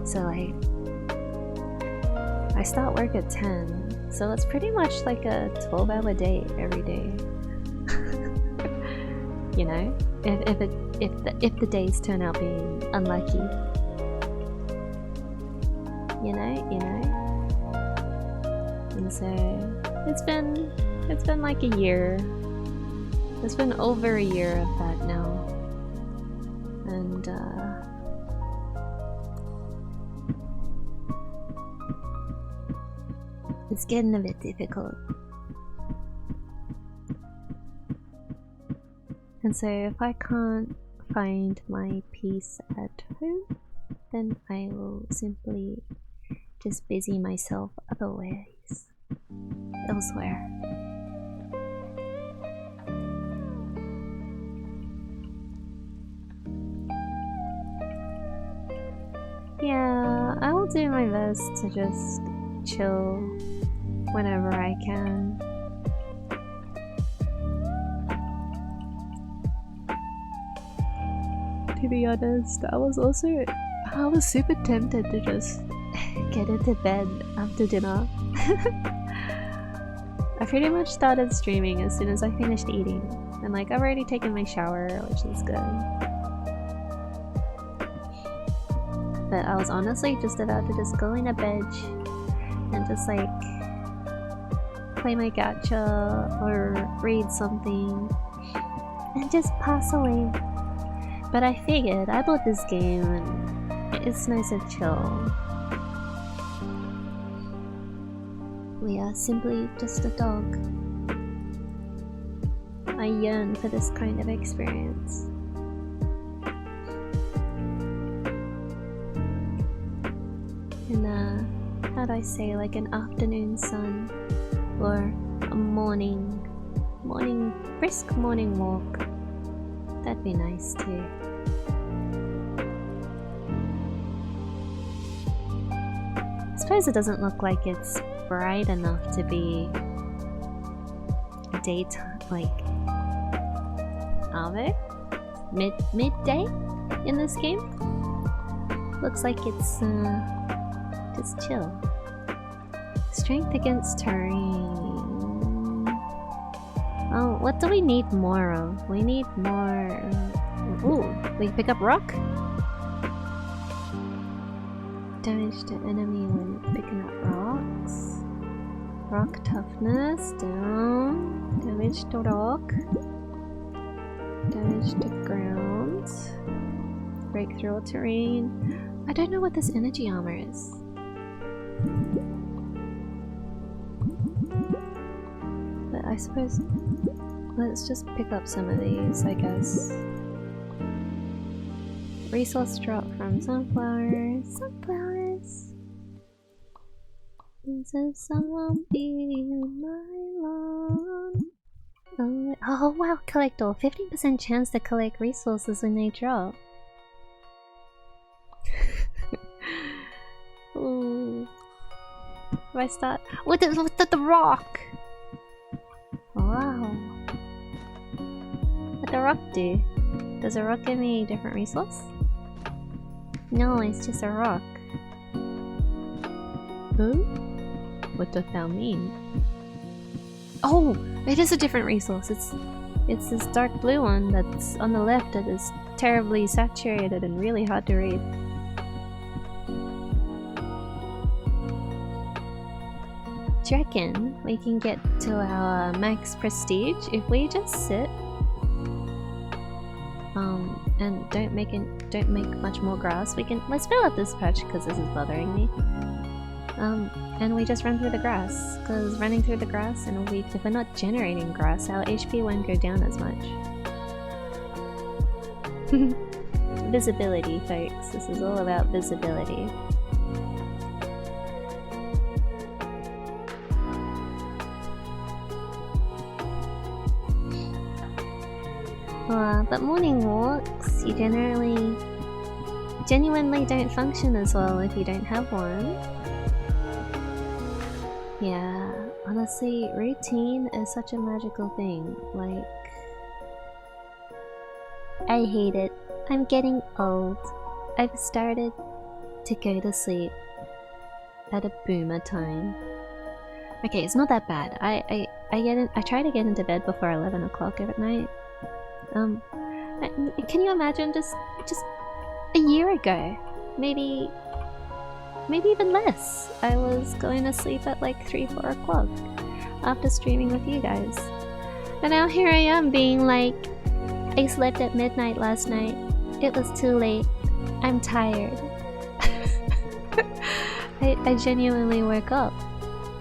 So like I start work at 10, so it's pretty much like a 12-hour day every day. You know, if the days turn out being unlucky, you know. And so it's been like a year. It's been over a year of that now, and it's getting a bit difficult. And so if I can't find my peace at home, then I will simply just busy myself other ways, elsewhere. Yeah, I will do my best to just chill whenever I can. To be honest, I was super tempted to just get into bed after dinner. I pretty much started streaming as soon as I finished eating, and like I've already taken my shower, which is good. But I was honestly just about to just go in a bed and just like play my gacha or read something and just pass away. But I figured I bought this game and it's nice and chill. We are simply just a dog. I yearn for this kind of experience. And how'd I say, like an afternoon sun or a brisk morning walk. That'd be nice too. I suppose it doesn't look like it's bright enough to be daytime, like, are they? Midday in this game? Looks like it's just chill. Strength against terrain. Oh, what do we need more of? We need more... Ooh, we pick up rock? Damage to enemy when picking up rocks. Rock toughness, down. Damage to rock. Damage to ground. Break through terrain. I don't know what this energy armor is. But I suppose... Let's just pick up some of these, I guess. Resource drop from sunflowers. Sunflowers! This is someone being my lawn. Oh wow, collect all. 15% chance to collect resources when they drop. Ooh. If I start... What the rock? Wow. What'd the rock do? Does a rock give me a different resource? No, it's just a rock. Who? What does that mean? Oh! It is a different resource. It's this dark blue one that's on the left that is terribly saturated and really hard to read. Do you reckon we can get to our max prestige if we just sit and don't make much more grass? Let's fill up this patch because this is bothering me. And we just run through the grass, because running through the grass, and if we're not generating grass, our HP won't go down as much. Visibility, folks. This is all about visibility. But morning walks, you genuinely don't function as well if you don't have one. Yeah, honestly, routine is such a magical thing. Like, I hate it. I'm getting old. I've started to go to sleep at a boomer time. Okay, it's not that bad. I try to get into bed before 11 o'clock every night. Can you imagine just a year ago, maybe even less, I was going to sleep at like 3-4 o'clock after streaming with you guys. And now here I am being like, I slept at midnight last night. It was too late. I'm tired. I genuinely woke up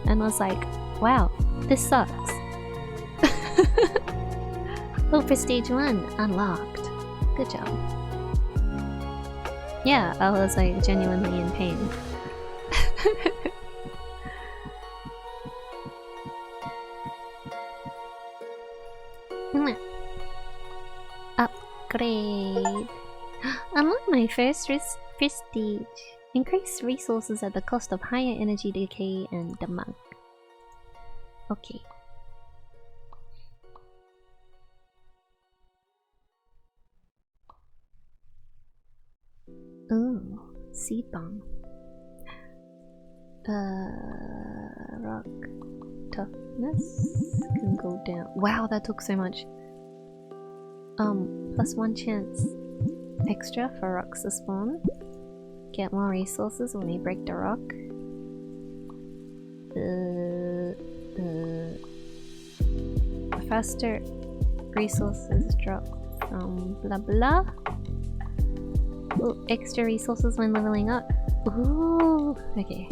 and was like, wow, this sucks. Oh, Prestige 1 unlocked. Good job. Yeah, I was like genuinely in pain. Upgrade. Unlock my first prestige. Increase resources at the cost of higher energy decay and damage. Okay. Ooh, seed bomb. Rock toughness can go down. Wow, that took so much. +1 chance extra for rocks to spawn. Get more resources when you break the rock. Faster resources drop from blah blah. Ooh, extra resources when leveling up. Ooh, okay.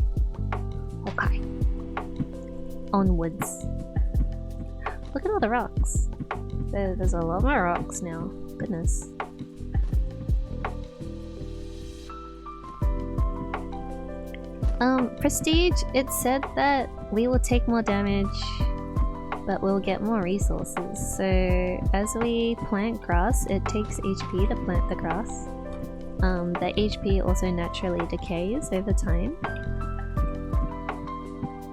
Okay. Onwards. Look at all the rocks. There's a lot more rocks now. Goodness. Prestige, it said that we will take more damage, but we'll get more resources. So as we plant grass, it takes HP to plant the grass. The HP also naturally decays over time.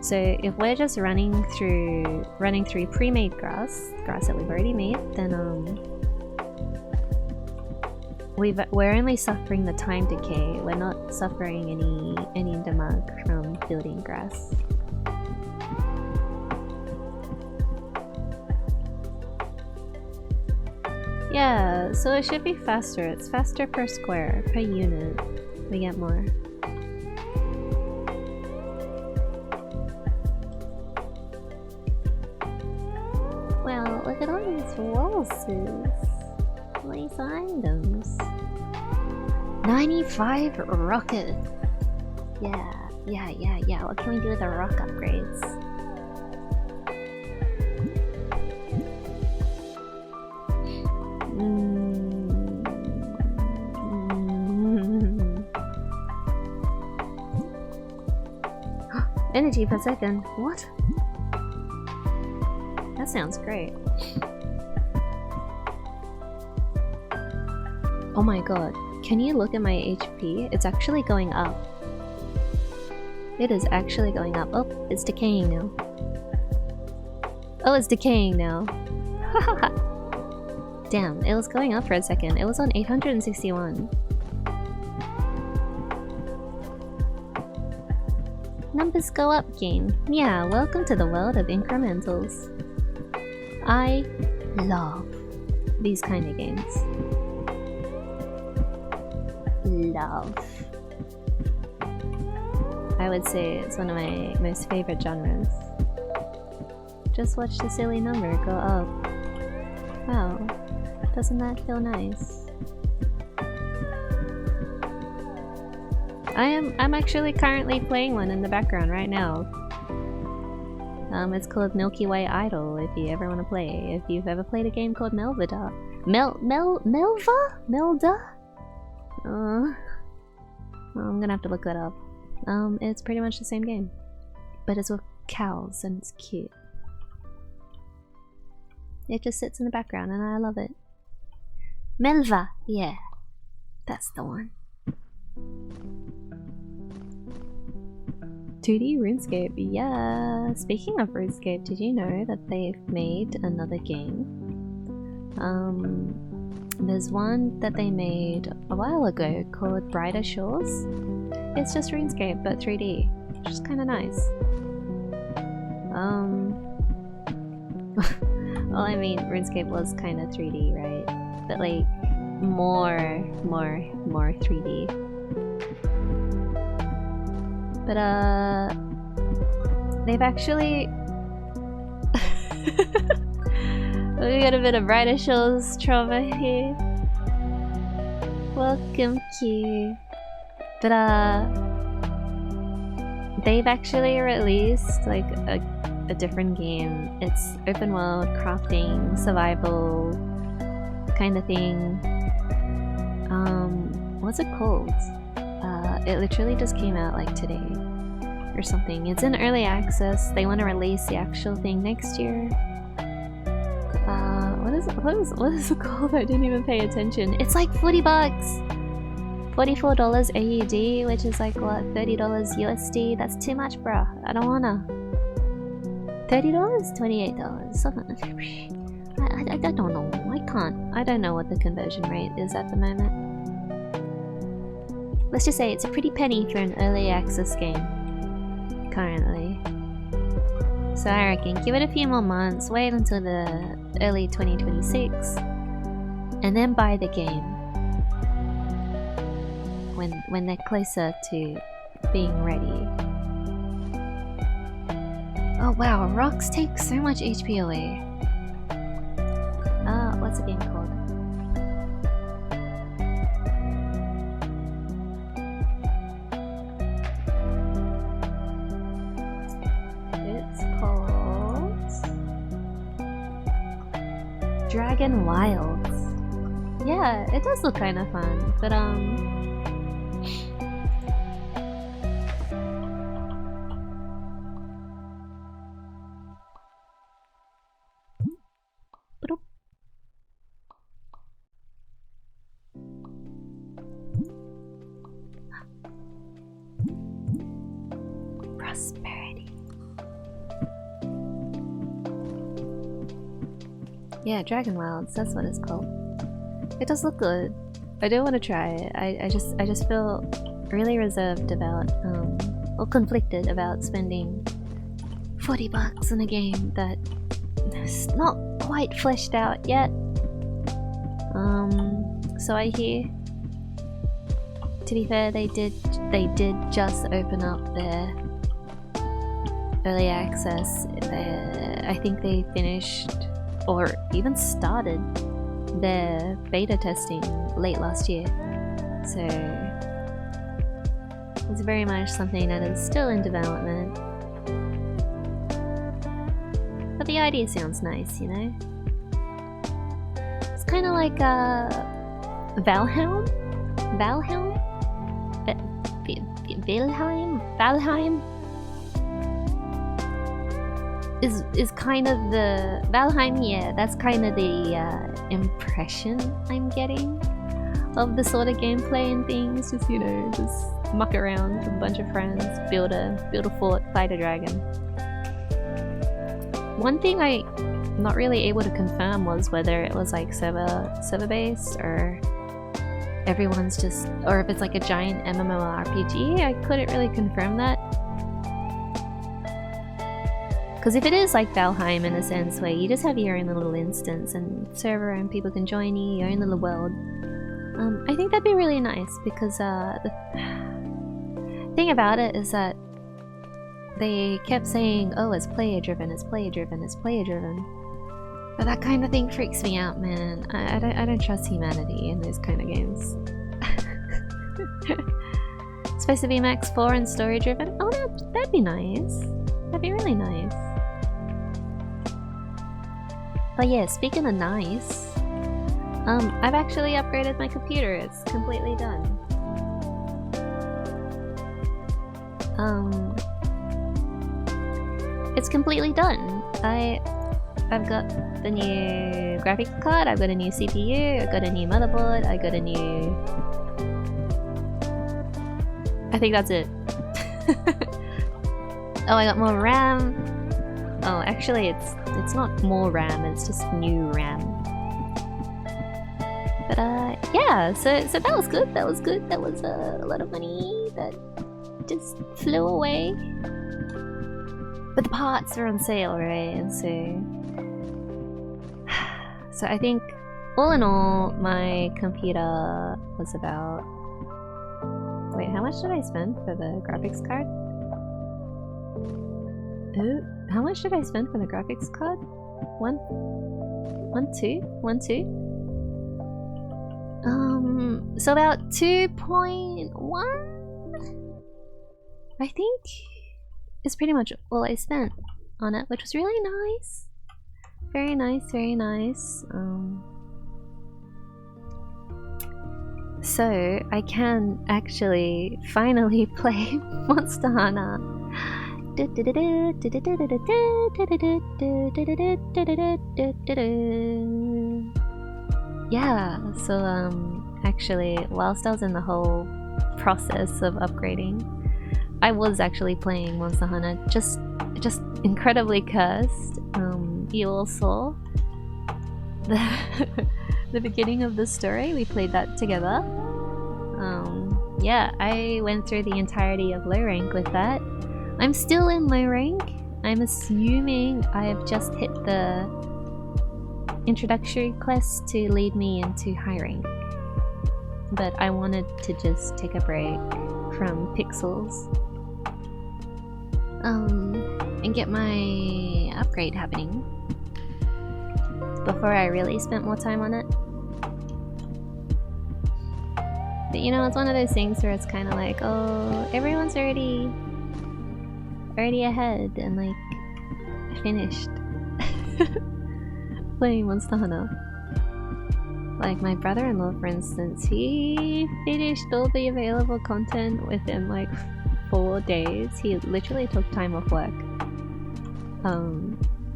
So if we're just running through pre-made grass that we've already made, then we're only suffering the time decay. We're not suffering any damage from building grass. Yeah, so it should be faster. It's faster per square, per unit. We get more. Wow, look at all these roses. Nice items. 95 rocket. Yeah. What can we do with the rock upgrades? Energy per second. What? That sounds great. Oh my god. Can you look at my HP? It's actually going up. It is actually going up. Oh, it's decaying now. Oh, it's decaying now. Damn, it was going up for a second. It was on 861. Numbers go up, game. Yeah, welcome to the world of incrementals. I love these kind of games. Love. I would say it's one of my most favorite genres. Just watch the silly number go up. Wow, doesn't that feel nice? I'm actually currently playing one in the background right now. It's called Milky Way Idol, if you ever want to play. If you've ever played a game called Melva? I'm gonna have to look that up. It's pretty much the same game. But it's with cows and it's cute. It just sits in the background and I love it. Melva, yeah. That's the one. 2D RuneScape, yeah. Speaking of RuneScape, did you know that they've made another game? There's one that they made a while ago called Brighter Shores. It's just RuneScape but 3D, which is kind of nice. Well, I mean, RuneScape was kind of 3D, right? But like, more 3D. But they've actually we got a bit of Brighter Shores trauma here. Welcome, Q. But they've actually released like a different game. It's open world, crafting, survival kind of thing. What's it called? It literally just came out like today or something. It's in early access. They want to release the actual thing next year. What is it called? I didn't even pay attention. It's like $40. $44 AUD, which is like what, $30 USD? That's too much, bruh. I don't wanna. $30? $28? Something. I don't know. I don't know what the conversion rate is at the moment. Let's just say it's a pretty penny for an early access game. Currently. So I reckon give it a few more months, wait until the early 2026, and then buy the game. When they're closer to being ready. Oh wow, rocks take so much HP away. What's the game called? It's called Dragon Wilds. Yeah, it does look kind of fun, but prosperity. Yeah, Dragon Wilds, that's what it's called. It does look good. I do want to try it. I just feel really reserved about or conflicted about spending $40 on a game that is not quite fleshed out yet. So I hear. To be fair, they did just open up their early access. I think they finished or even started their beta testing late last year. So it's very much something that is still in development. But the idea sounds nice, you know? It's kind of like Valheim? Valheim is kind of the Valheim, yeah, that's kind of the impression I'm getting of the sort of gameplay and things. Just, you know, just muck around with a bunch of friends, build a fort, fight a dragon. One thing I'm not really able to confirm was whether it was like server based or everyone's just, or if it's like a giant MMORPG. I couldn't really confirm that. Because if it is like Valheim in a sense where you just have your own little instance and server and people can join you, your own little world, I think that'd be really nice because the thing about it is that they kept saying, oh, it's player driven, it's player driven, it's player driven. But that kind of thing freaks me out, man. I don't trust humanity in those kind of games. It's supposed to be max 4 and story driven? Oh, that'd be nice. That'd be really nice. But yeah, speaking of nice, I've actually upgraded my computer. It's completely done. It's completely done. I've got the new graphics card, I've got a new CPU, I've got a new motherboard, I got a new... I think that's it. Oh, I got more RAM. Oh, actually it's not more RAM, it's just new RAM. But yeah, so that was good, that was good. That was a lot of money that just flew away. But the parts are on sale, right? And so I think all in all my computer was about... Wait, how much did I spend for the graphics card? How much did I spend for the graphics card? One, two? So about 2.1? I think is pretty much all I spent on it, which was really nice. Very nice, very nice. So I can actually finally play Monster Hunter. Yeah, so actually, whilst I was in the whole process of upgrading, I was actually playing Monster Hunter, just incredibly cursed. You all saw the beginning of the story. We played that together. Yeah, I went through the entirety of low rank with that. I'm still in low rank. I'm assuming I have just hit the introductory quest to lead me into high rank. But I wanted to just take a break from pixels. And get my upgrade happening before I really spent more time on it. But you know, it's one of those things where it's kind of like, oh, everyone's already ahead and like finished playing Monster Hunter. Like my brother-in-law, for instance, he finished all the available content within like 4 days. He literally took time off work,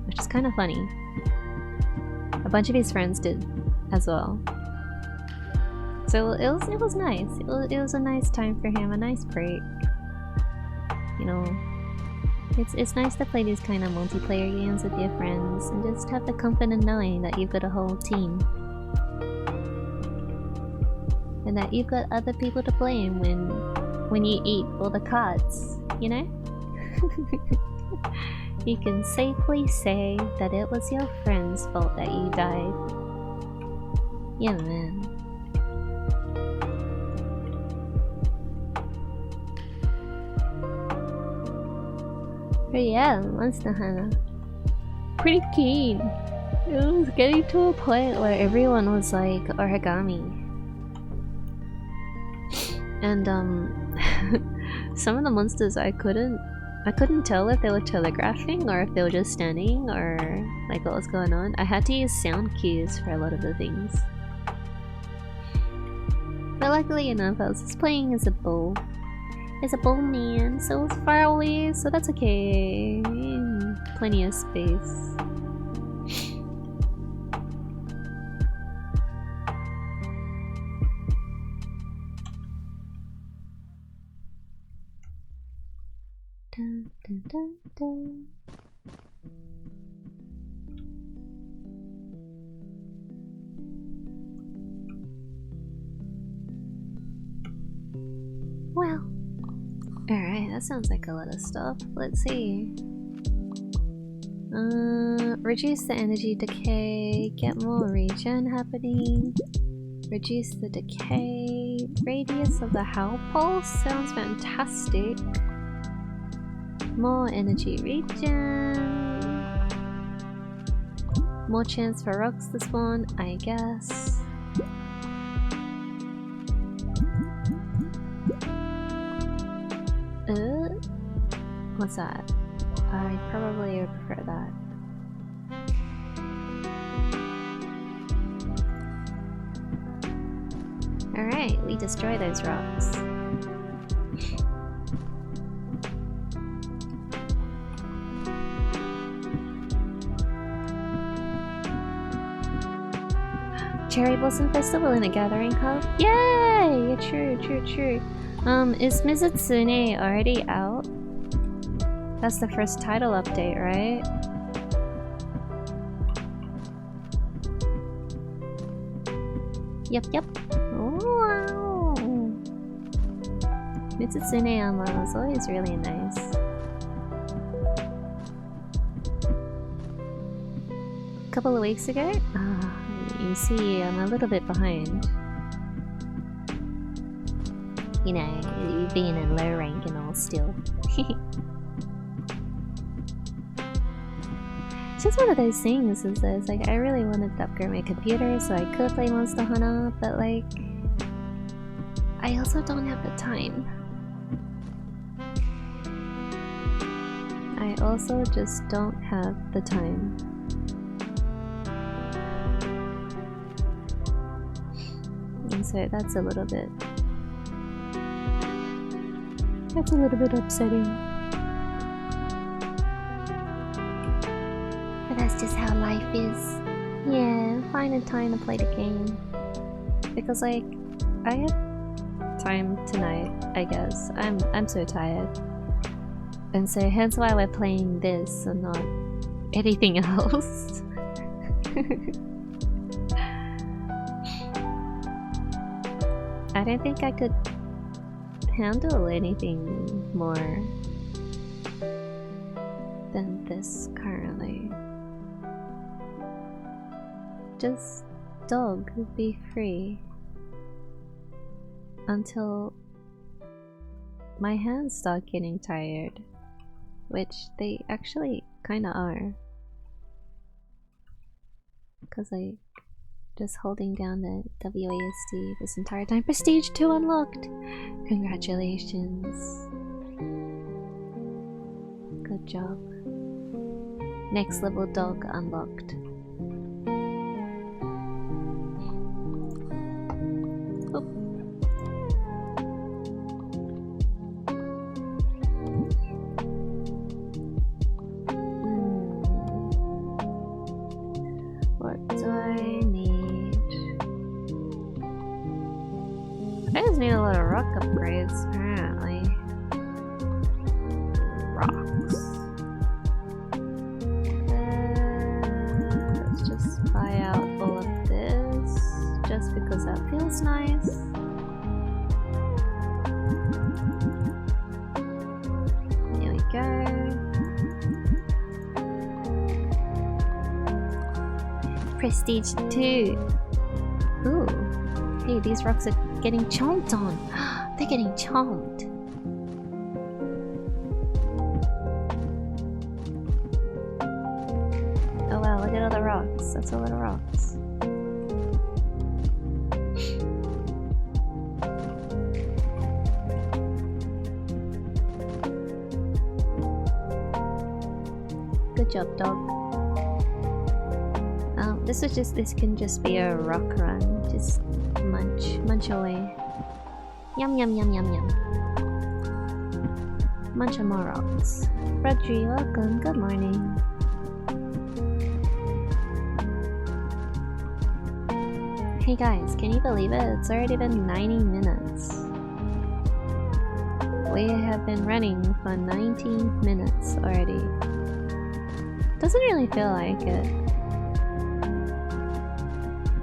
which is kind of funny. A bunch of his friends did as well. So it was nice. It was a nice time for him, a nice break. You know, it's nice to play these kind of multiplayer games with your friends and just have the comfort of knowing that you've got a whole team. And that you've got other people to blame when you eat all the cards, you know? You can safely say that it was your friend's fault that you died. Yeah, man. But yeah, Monster Hunter. Pretty keen. It was getting to a point where everyone was like origami. And some of the monsters I couldn't tell if they were telegraphing or if they were just standing or like what was going on. I had to use sound cues for a lot of the things. But luckily enough, I was just playing as a bull. As a bull man, so it was far away, so that's okay. Plenty of space. Dun, dun, dun, dun. Well, alright, that sounds like a lot of stuff. Let's see. Reduce the energy decay, get more regen happening. Reduce the decay radius of the Howl Pulse, sounds fantastic. More energy regen. More chance for rocks to spawn, I guess. What's that? I probably would prefer that. Alright, we destroy those rocks. Cherry Blossom Festival in a Gathering Hub? Yay! True. Is Mizutsune already out? That's the first title update, right? Yep. Oh, wow. Mizutsune online is always really nice. A couple of weeks ago? You see, I'm a little bit behind. You know, being in low rank and all still. It's just one of those things, is that it's like I really wanted to upgrade my computer so I could play Monster Hunter, but like I also don't have the time. I also just don't have the time. And so that's a little bit upsetting. That's just how life is. Yeah, finding time to play the game. Because like, I have time tonight, I guess. I'm so tired. And so hence why we're playing this and not anything else. I don't think I could handle anything more than this currently. Just dog, be free until my hands start getting tired, which they actually kinda are, because I just holding down the WASD this entire time. Prestige 2 unlocked! Congratulations. Good job. Next level dog unlocked. What do I need? I just need a lot of rock upgrades, apparently. Rocks. Let's just buy out all of this, just because that feels nice. There we go. Prestige 2. Ooh. Hey, these rocks are getting chomped on. They're getting chomped. Oh wow, look at all the rocks. That's a lot of rocks. Good job, dog. This can just be a rock run. Just munch away. Yum. Munch more rocks. Rodri, welcome. Good morning. Hey guys, can you believe it? It's already been 90 minutes. We have been running for 19 minutes already. Doesn't really feel like it.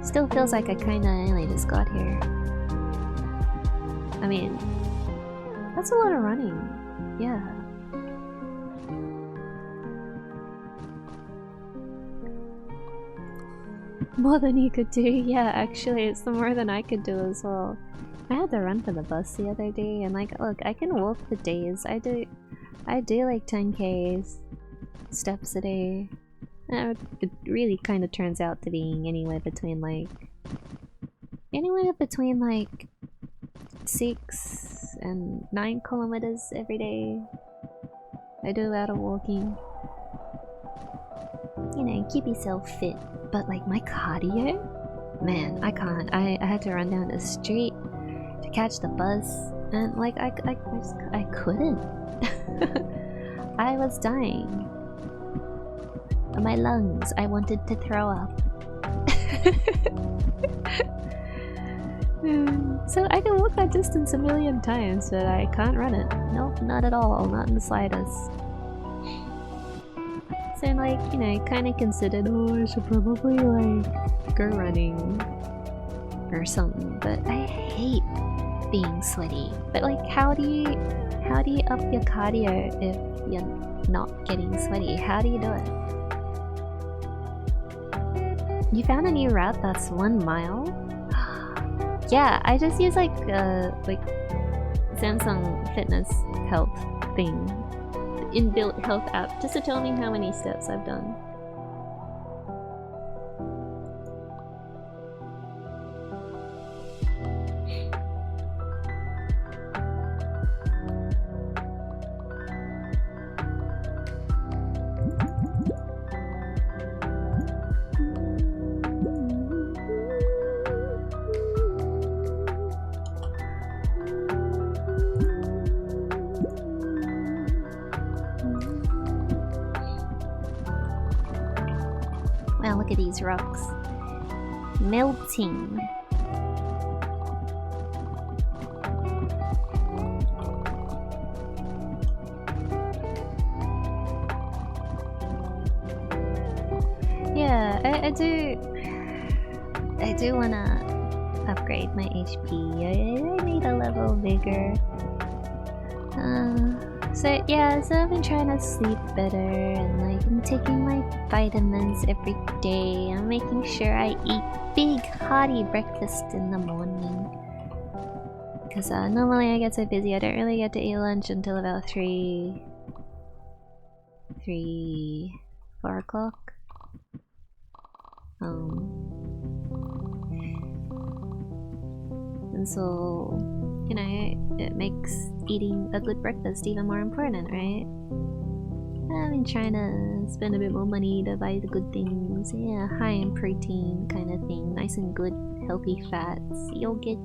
Still feels like I kinda only just got here. I mean, that's a lot of running. Yeah. More than you could do, yeah, actually, it's the more than I could do as well. I had to run for the bus the other day, and like, look, I can walk for days. I do like 10k steps a day. It really kind of turns out to being anywhere between like 6 and 9 kilometers every day. I do a lot of walking. You know, keep yourself fit. But like my cardio? Man, I can't. I had to run down the street to catch the bus, and like I couldn't. I was dying. My lungs, I wanted to throw up. So I can walk that distance a million times, but I can't run it. Nope, not at all, not in the slightest. So like, you know, kind of considered, oh, I should probably like go running or something, but I hate being sweaty. But like, how do you up your cardio if you're not getting sweaty? How do you do it? You found a new route that's 1 mile? Yeah, I just use like Samsung Fitness Health thing, inbuilt health app, just to tell me how many steps I've done. Wow, look at these rocks. Melting. Yeah, I do wanna upgrade my HP. I need a level bigger. So yeah, so I've been trying to sleep better, and like I'm taking my vitamins every day. I'm making sure I eat big hearty breakfast in the morning. Cause normally I get so busy I don't really get to eat lunch until about 4 o'clock. And so, you know, it makes eating a good breakfast even more important, right? I've been trying to spend a bit more money to buy the good things. Yeah, high in protein kind of thing. Nice and good, healthy fats. Yogurt,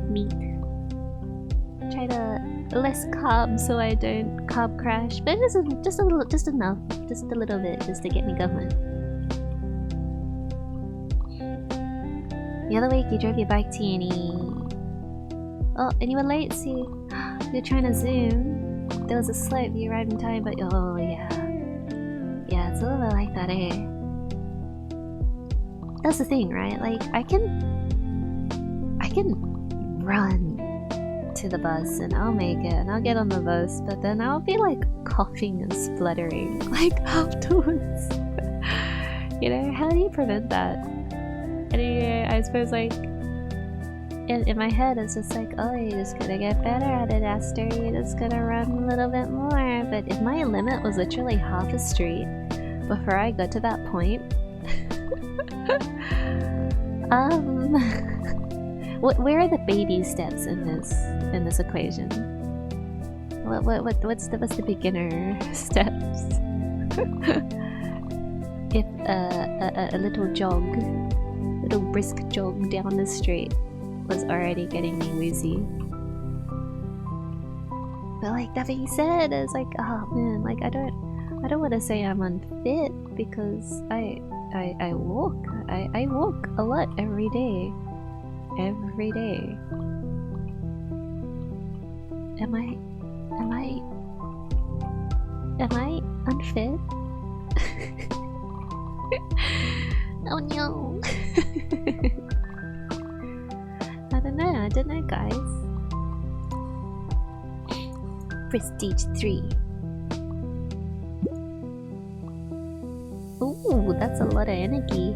meat. Try to less carbs so I don't carb crash. But just enough, just a little bit, just to get me going. The other week you drove your bike to uni. Oh, and you were late, so you're trying to zoom. There was a slope, you arrived in time, but oh yeah. Yeah, it's a little bit like that, eh? That's the thing, right? Like, I can run to the bus and I'll make it and I'll get on the bus, but then I'll be like coughing and spluttering like afterwards. You know, how do you prevent that? And yeah, I suppose like in my head it's just like, oh, you're just gonna get better at it, Aster, you're just gonna run a little bit more. But if my limit was literally half a street before I got to that point, where are the baby steps in this equation? What's the beginner steps? If a little brisk jog down the street was already getting me woozy. But like, that being said, it's like, oh man, like I don't want to say I'm unfit because I walk. I walk a lot every day. Every day. Am I unfit? Oh no. I don't know, guys. Prestige 3. Ooh. Ooh, that's a lot of energy.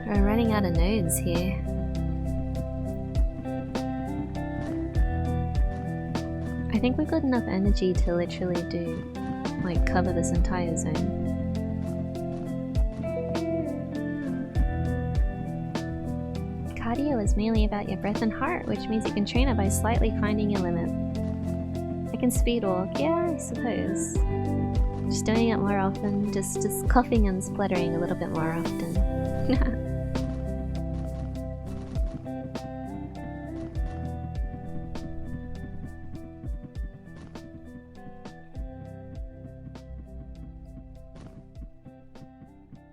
We're running out of nodes here. I think we've got enough energy to literally do, like, cover this entire zone. Cardio is mainly about your breath and heart, which means you can train it by slightly finding your limit. I can speed walk, yeah, I suppose. Just doing it more often, just coughing and spluttering a little bit more often.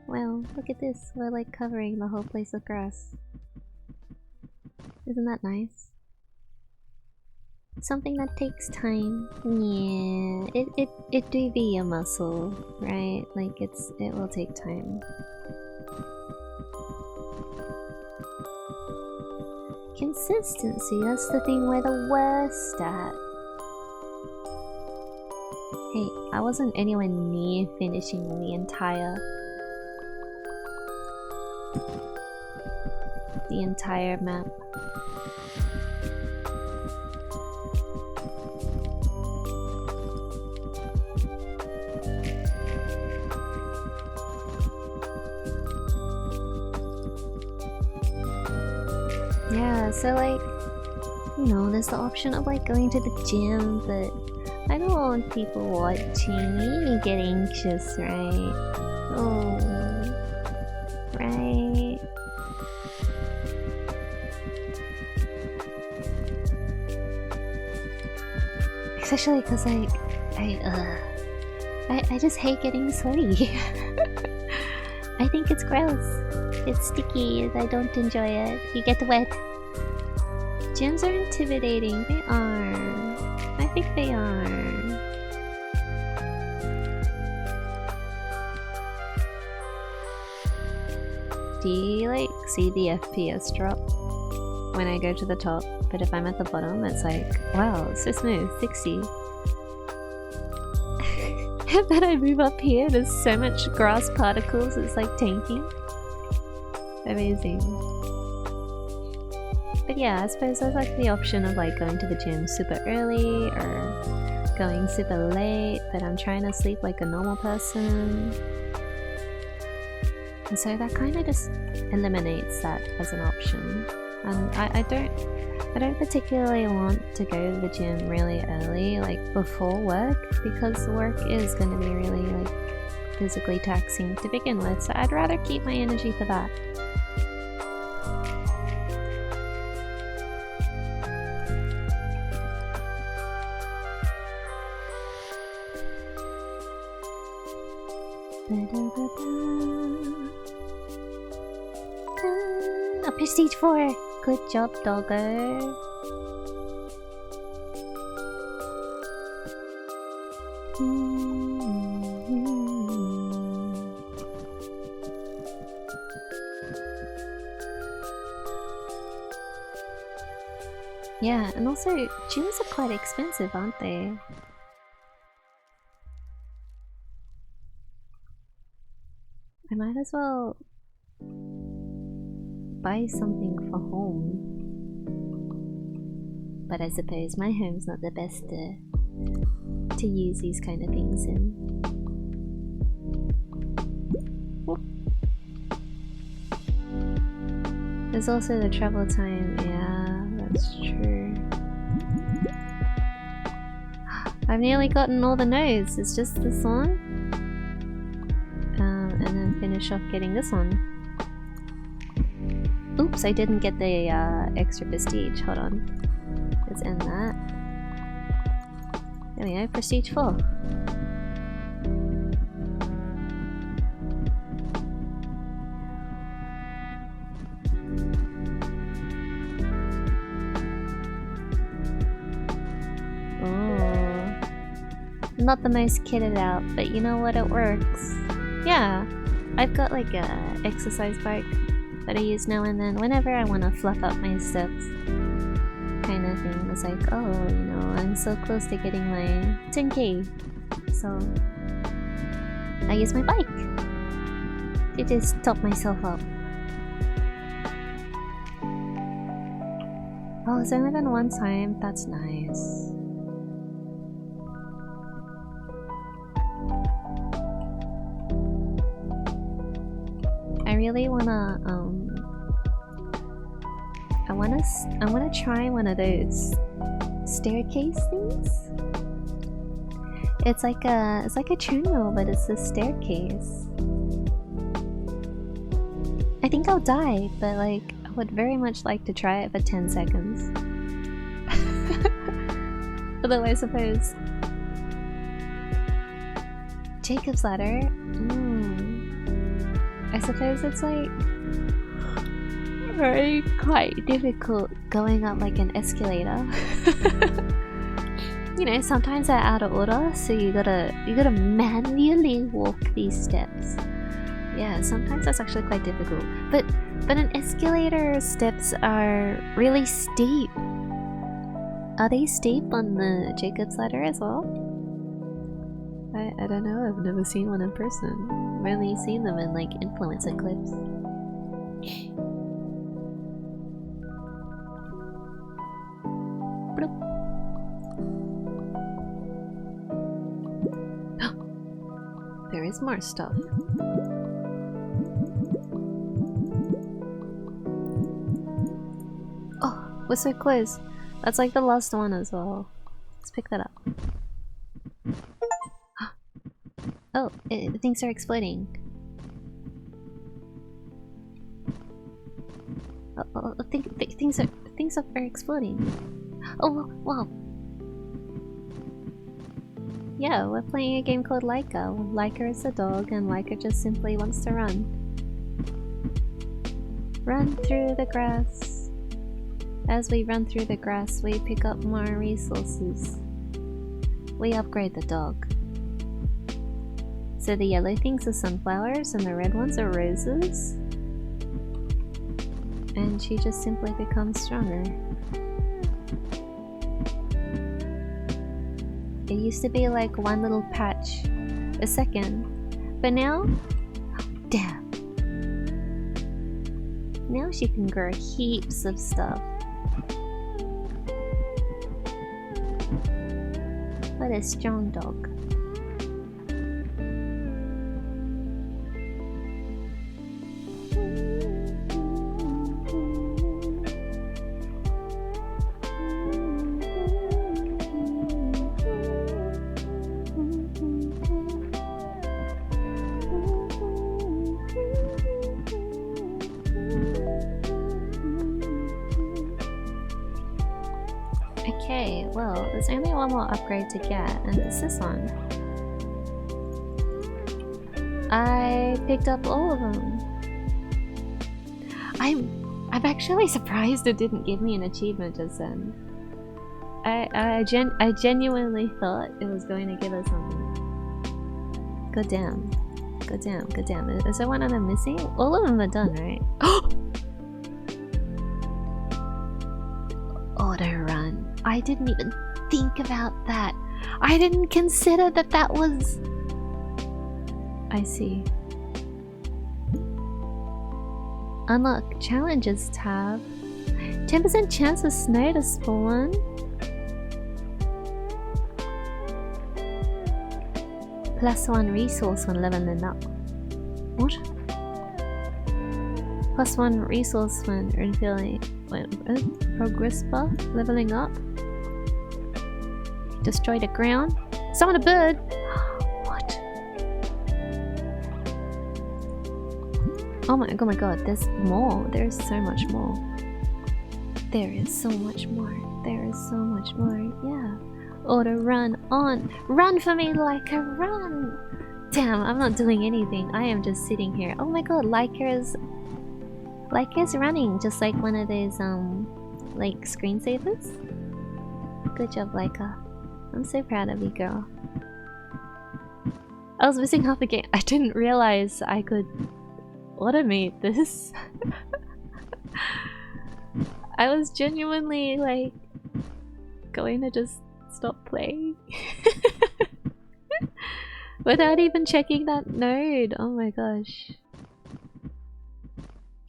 Well, look at this, we're like covering the whole place with grass. Isn't that nice? Something that takes time. Yeah, it do be a muscle, right? Like it will take time. Consistency, that's the thing we're the worst at. Hey, I wasn't anywhere near finishing the entire map. Yeah, so like, you know, there's the option of like going to the gym, but I don't want people watching me get anxious, right? Oh, right. Especially because like, I just hate getting sweaty. I think it's gross. It's sticky, I don't enjoy it. You get wet. Gyms are intimidating. They are. I think they are. Do you like see the FPS drop when I go to the top? But if I'm at the bottom, it's like, wow, it's so smooth, 60. And then I move up here, there's so much grass particles, it's like tanking. Amazing. But yeah, I suppose there's like the option of like going to the gym super early or going super late, but I'm trying to sleep like a normal person. And so that kind of just eliminates that as an option. And I don't particularly want to go to the gym really early, like before work, because work is going to be really like physically taxing to begin with, so I'd rather keep my energy for that. Oh, prestige 4! Good job, doggo. Yeah, and also gyms are quite expensive, aren't they? I might as well buy something for home. But I suppose my home's not the best to use these kind of things in. Whoop. There's also the travel time, yeah, that's true. I've nearly gotten all the nodes, it's just this one. And then finish off getting this one. Oops, I didn't get the extra prestige, hold on. Let's end that. There we go, prestige 4. Not the most kitted out, but you know what, it works. Yeah, I've got like a exercise bike that I use now and then whenever I want to fluff up my steps kind of thing. was like, oh, you know, I'm so close to getting my 10k. So I use my bike to just top myself up. Oh, it's only been one time? That's nice. I really wanna, I wanna try one of those staircase things. It's like a treadmill, but it's a staircase. I think I'll die, but like, I would very much like to try it for 10 seconds. Although I suppose... Jacob's ladder? I suppose it's like... very quite difficult going up like an escalator. You know, sometimes they're out of order, so you gotta manually walk these steps. Yeah, sometimes that's actually quite difficult. But an escalator steps are really steep. Are they steep on the Jacob's ladder as well? I don't know, I've never seen one in person. I've only seen them in like influencer clips. There is more stuff. Oh, we're so close. That's like the last one as well. Let's pick that up. Oh, things are exploding. Things are exploding. Oh, wow. Yeah, we're playing a game called Lyca. Lyca is a dog, and Lyca just simply wants to run. Run through the grass. As we run through the grass, we pick up more resources. We upgrade the dog. So the yellow things are sunflowers, and the red ones are roses. And she just simply becomes stronger. It used to be like one little patch a second, but now, damn. Now she can grow heaps of stuff. What a strong dog. Okay, well, there's only one more upgrade to get, and it's this one. I picked up all of them. I'm actually surprised it didn't give me an achievement just then. I genuinely thought it was going to give us something. God damn. God damn, god damn. Is there one of them missing? All of them are done, right? Auto run. I didn't even think about that. I didn't consider that that was... I see. Unlock challenges tab. 10% chance of snow to spawn. +1 resource when leveling up. What? +1 resource when refilling. Progress bar? Leveling up? Destroy the ground? Summon a bird? What? Oh my god, there's more. There's so much more. There is so much more. There is so much more, yeah. Auto run on. Run for me, Lyca, run! Damn, I'm not doing anything. I am just sitting here. Oh my god, Lyca's running, just like one of those, like, screensavers. Good job, Lyca. I'm so proud of you, girl. I was missing half the game. I didn't realize I could automate this. I was genuinely, like, going to just stop playing? Without even checking that node. Oh my gosh.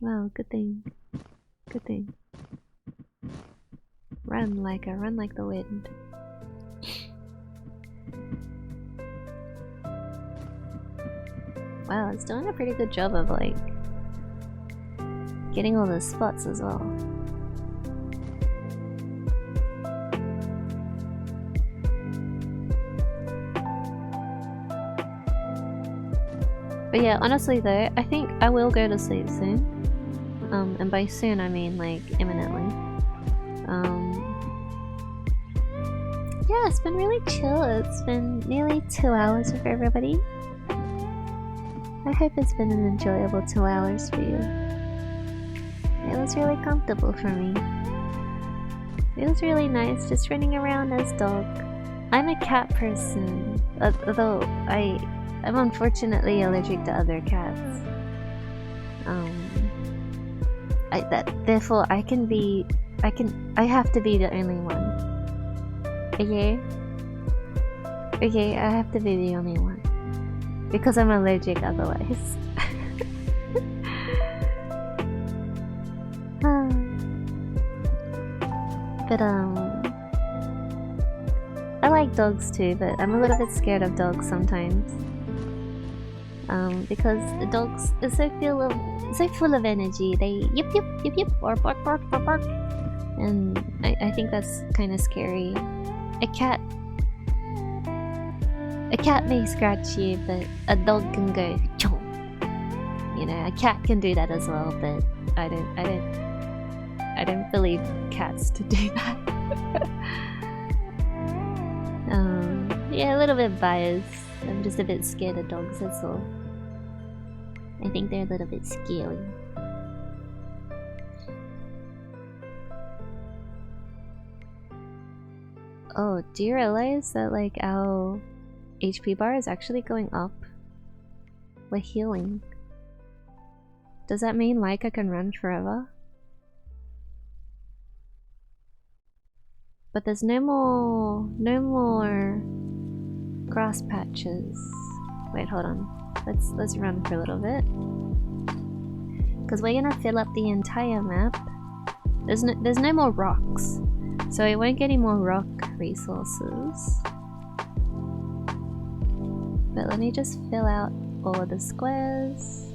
Wow, good thing. Good thing. Run, Lyca, run like the wind. Wow, it's doing a pretty good job of like getting all the spots as well. But yeah, honestly though, I think I will go to sleep soon. And by soon I mean like imminently. Yeah, it's been really chill. It's been nearly 2 hours with everybody. I hope it's been an enjoyable 2 hours for you. It was really comfortable for me. It was really nice just running around as dog. I'm a cat person, although I'm unfortunately allergic to other cats. Therefore I have to be the only one. Okay? Okay, I have to be the only one. Because I'm allergic otherwise. But I like dogs too, but I'm a little bit scared of dogs sometimes. Because the dogs are so full of energy. They yip yip yip yip or bark bark bark bark, and I think that's kind of scary. A cat may scratch you, but a dog can go chomp. You know, a cat can do that as well, but I don't believe cats to do that. Yeah, a little bit biased. I'm just a bit scared of dogs, that's all. I think they're a little bit scary. Oh, do you realize that like our HP bar is actually going up? We're healing. Does that mean Lyca can run forever? But there's no more grass patches. Wait, hold on. Let's run for a little bit. Cause we're gonna fill up the entire map. There's no more rocks. So we won't get any more rock resources. But let me just fill out all of the squares.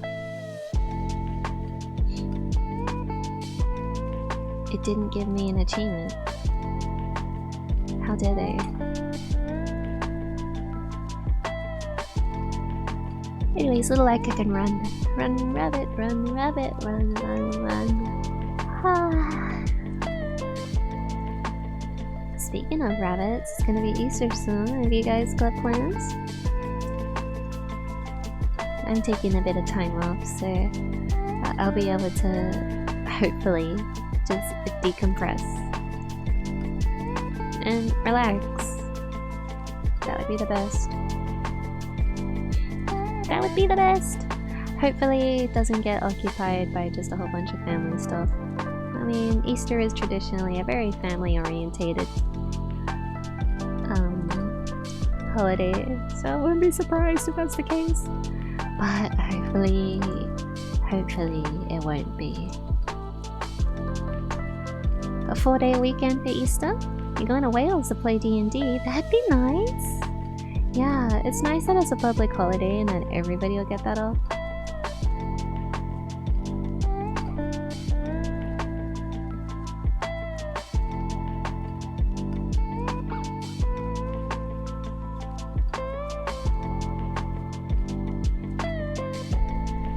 It didn't give me an achievement. How dare they? Anyways, little Lyca can run. Run, rabbit, run, rabbit, run, run, run. Speaking of rabbits, it's gonna be Easter soon. Have you guys got plans? I'm taking a bit of time off, so I'll be able to hopefully just decompress and relax. That would be the best. That would be the best! Hopefully it doesn't get occupied by just a whole bunch of family stuff. I mean, Easter is traditionally a very family-orientated holiday, so I wouldn't be surprised if that's the case. But hopefully it won't be. A 4-day weekend for Easter? You're going to Wales to play D&D? That'd be nice! Yeah, it's nice that it's a public holiday and that everybody will get that off.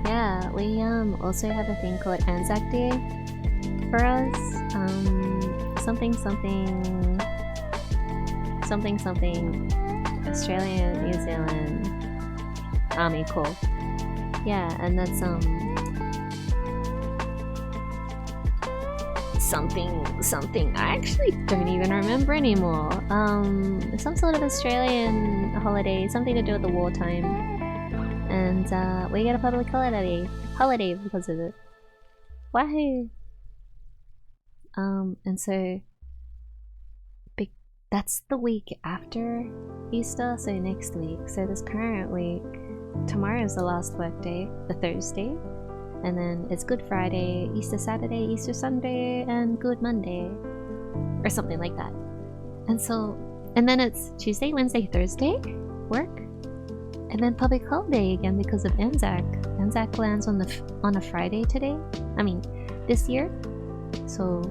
Yeah, we also have a thing called Anzac Day for us. Something Australia, New Zealand Army Corps. Yeah, and that's something I actually don't even remember anymore. Some sort of Australian holiday, something to do with the wartime. And we get a public holiday because of it. Wahoo! And so that's the week after Easter, so next week. So this current week, tomorrow is the last work day, the Thursday, and then it's Good Friday, Easter Saturday, Easter Sunday, and Good Monday, or something like that. And so, and then it's Tuesday, Wednesday, Thursday, work, and then public holiday again because of Anzac. Anzac lands on a Friday today. I mean, this year. So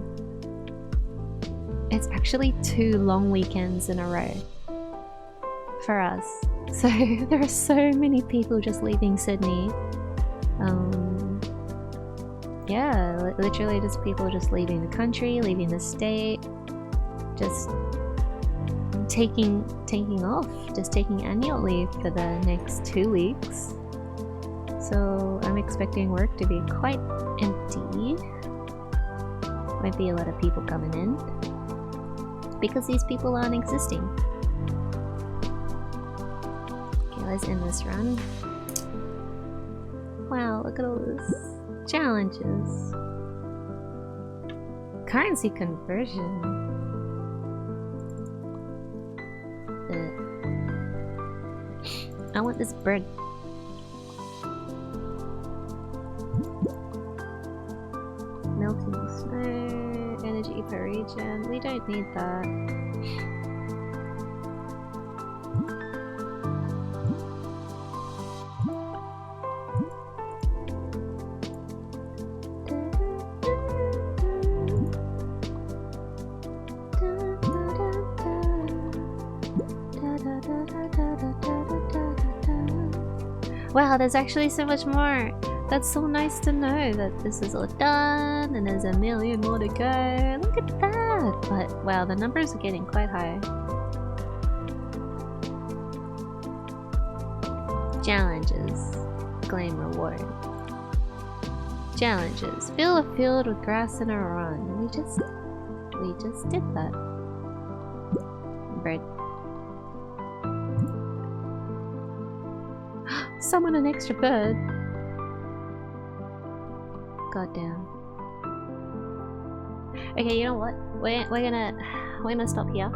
it's actually 2 long weekends in a row for us. So there are so many people just leaving Sydney. Yeah, literally just people just leaving the country, leaving the state, just taking off, just taking annual leave for the next 2 weeks. So I'm expecting work to be quite empty. Might be a lot of people coming in because these people aren't existing. Okay, let's end this run. Wow, look at all this challenges. Currency conversion. I want this bird. Melting snow, energy per region. We don't need that. Wow, there's actually so much more. That's so nice to know that this is all done and there's a million more to go. Look at that! But wow, the numbers are getting quite high. Challenges. Claim reward. Challenges. Fill a field with grass in a run. We just did that. Bird. Summon an extra bird. Goddamn. Okay, you know what? We're gonna stop here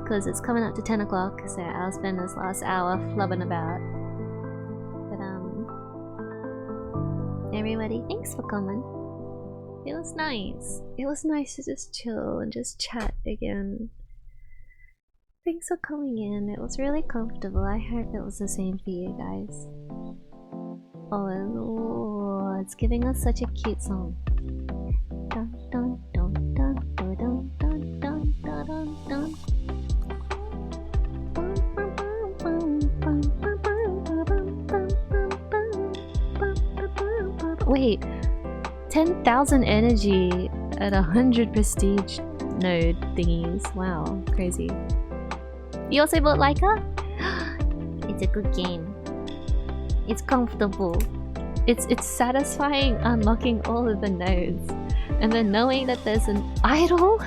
because it's coming up to 10 o'clock. So I'll spend this last hour flubbing about. But everybody, thanks for coming. It was nice. It was nice to just chill and just chat again. Thanks for coming in. It was really comfortable. I hope it was the same for you guys. Oh, it's giving us such a cute song. Dun, dun, dun, dun, dun, dun, dun, dun, dun, dun. Wait, 10,000 energy at 100 prestige node thingies. Wow, crazy. You also bought Lyca? It's a good game. It's comfortable. It's satisfying unlocking all of the nodes. And then knowing that there's an idle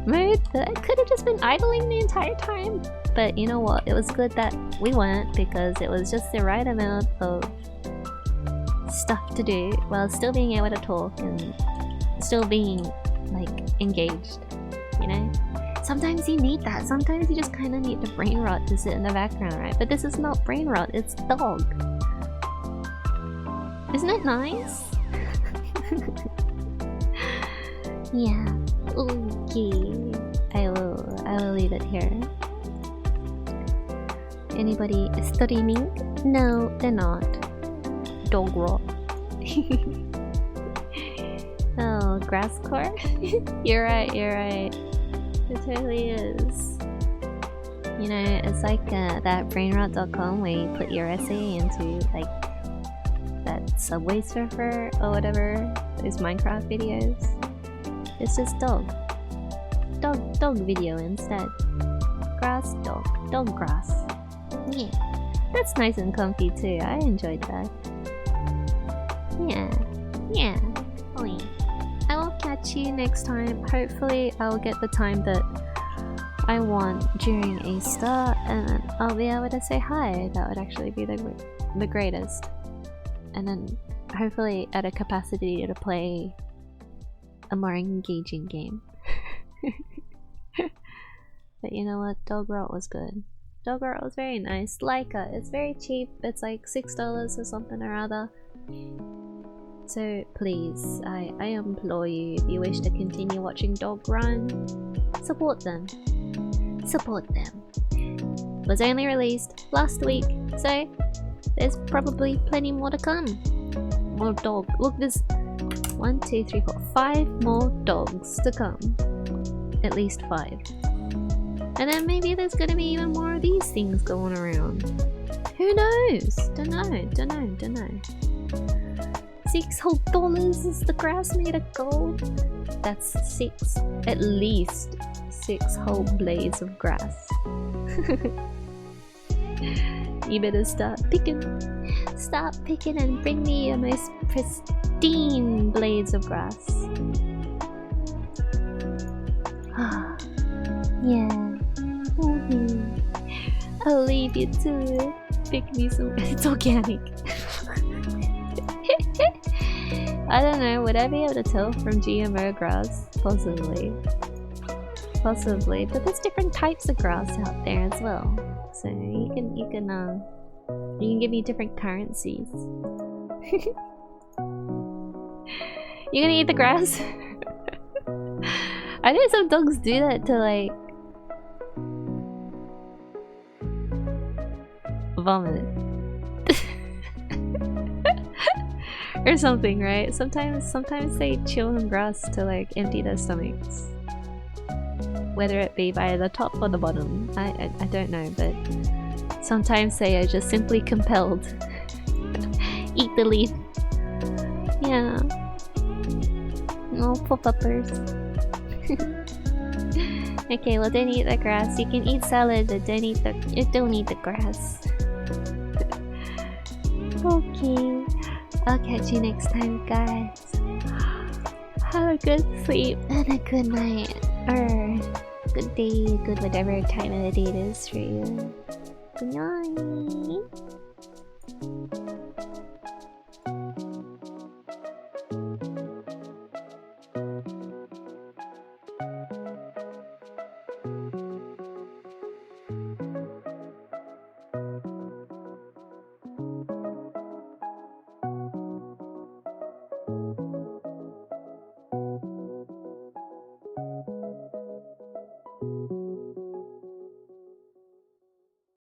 mode that I could have just been idling the entire time. But you know what? It was good that we weren't because it was just the right amount of stuff to do while still being able to talk and still being like engaged, you know? Sometimes you need that. Sometimes you just kind of need the brain rot to sit in the background, right? But this is not brain rot, it's dog. Isn't it nice? Yeah. Okay. I will leave it here. Anybody streaming? No, they're not. Dog rot. Oh, grass core? You're right, you're right. It totally is. You know, it's like that brainrot.com where you put your essay into like that Subway Surfer or whatever, those Minecraft videos. It's just dog video instead. Grass, dog grass. Yeah, that's nice and comfy too. I enjoyed that. Yeah. Oh yeah. I will catch you next time. Hopefully I'll get the time that I want during Easter and I'll be able to say hi. That would actually be the greatest. And then hopefully at a capacity to play a more engaging game. But you know what? Dog rot was good. Dog rot was very nice. Lyca, it's very cheap. It's like $6 or something or other. So please, I implore you, if you wish to continue watching Dog Run, support them. Support them. It was only released last week, so there's probably plenty more to come. More dog. Look, there's 1, 2, 3, 4, 5 more dogs to come. At least 5. And then maybe there's gonna be even more of these things going around. Who knows? Dunno. $6 whole is the grass made of gold? That's at least 6 whole blades of grass. You better start picking. Stop picking and bring me your most pristine blades of grass. Yeah. I'll leave you to it. Pick me some. It's organic. I don't know, would I be able to tell from GMO grass? Possibly. Possibly, but there's different types of grass out there as well. So you can give me different currencies. You gonna eat the grass? I know some dogs do that to like vomit. Or something, right? Sometimes they chew on grass to like empty their stomachs. Whether it be by the top or the bottom. I don't know, but sometimes they are just simply compelled. Eat the leaf. Yeah. Oh, pop-uppers. Okay, well don't eat the grass. You can eat salad, but don't eat the grass. Okay. I'll catch you next time, guys. Have a good sleep and a good night. Or good day, good whatever time of the day it is for you. Good night.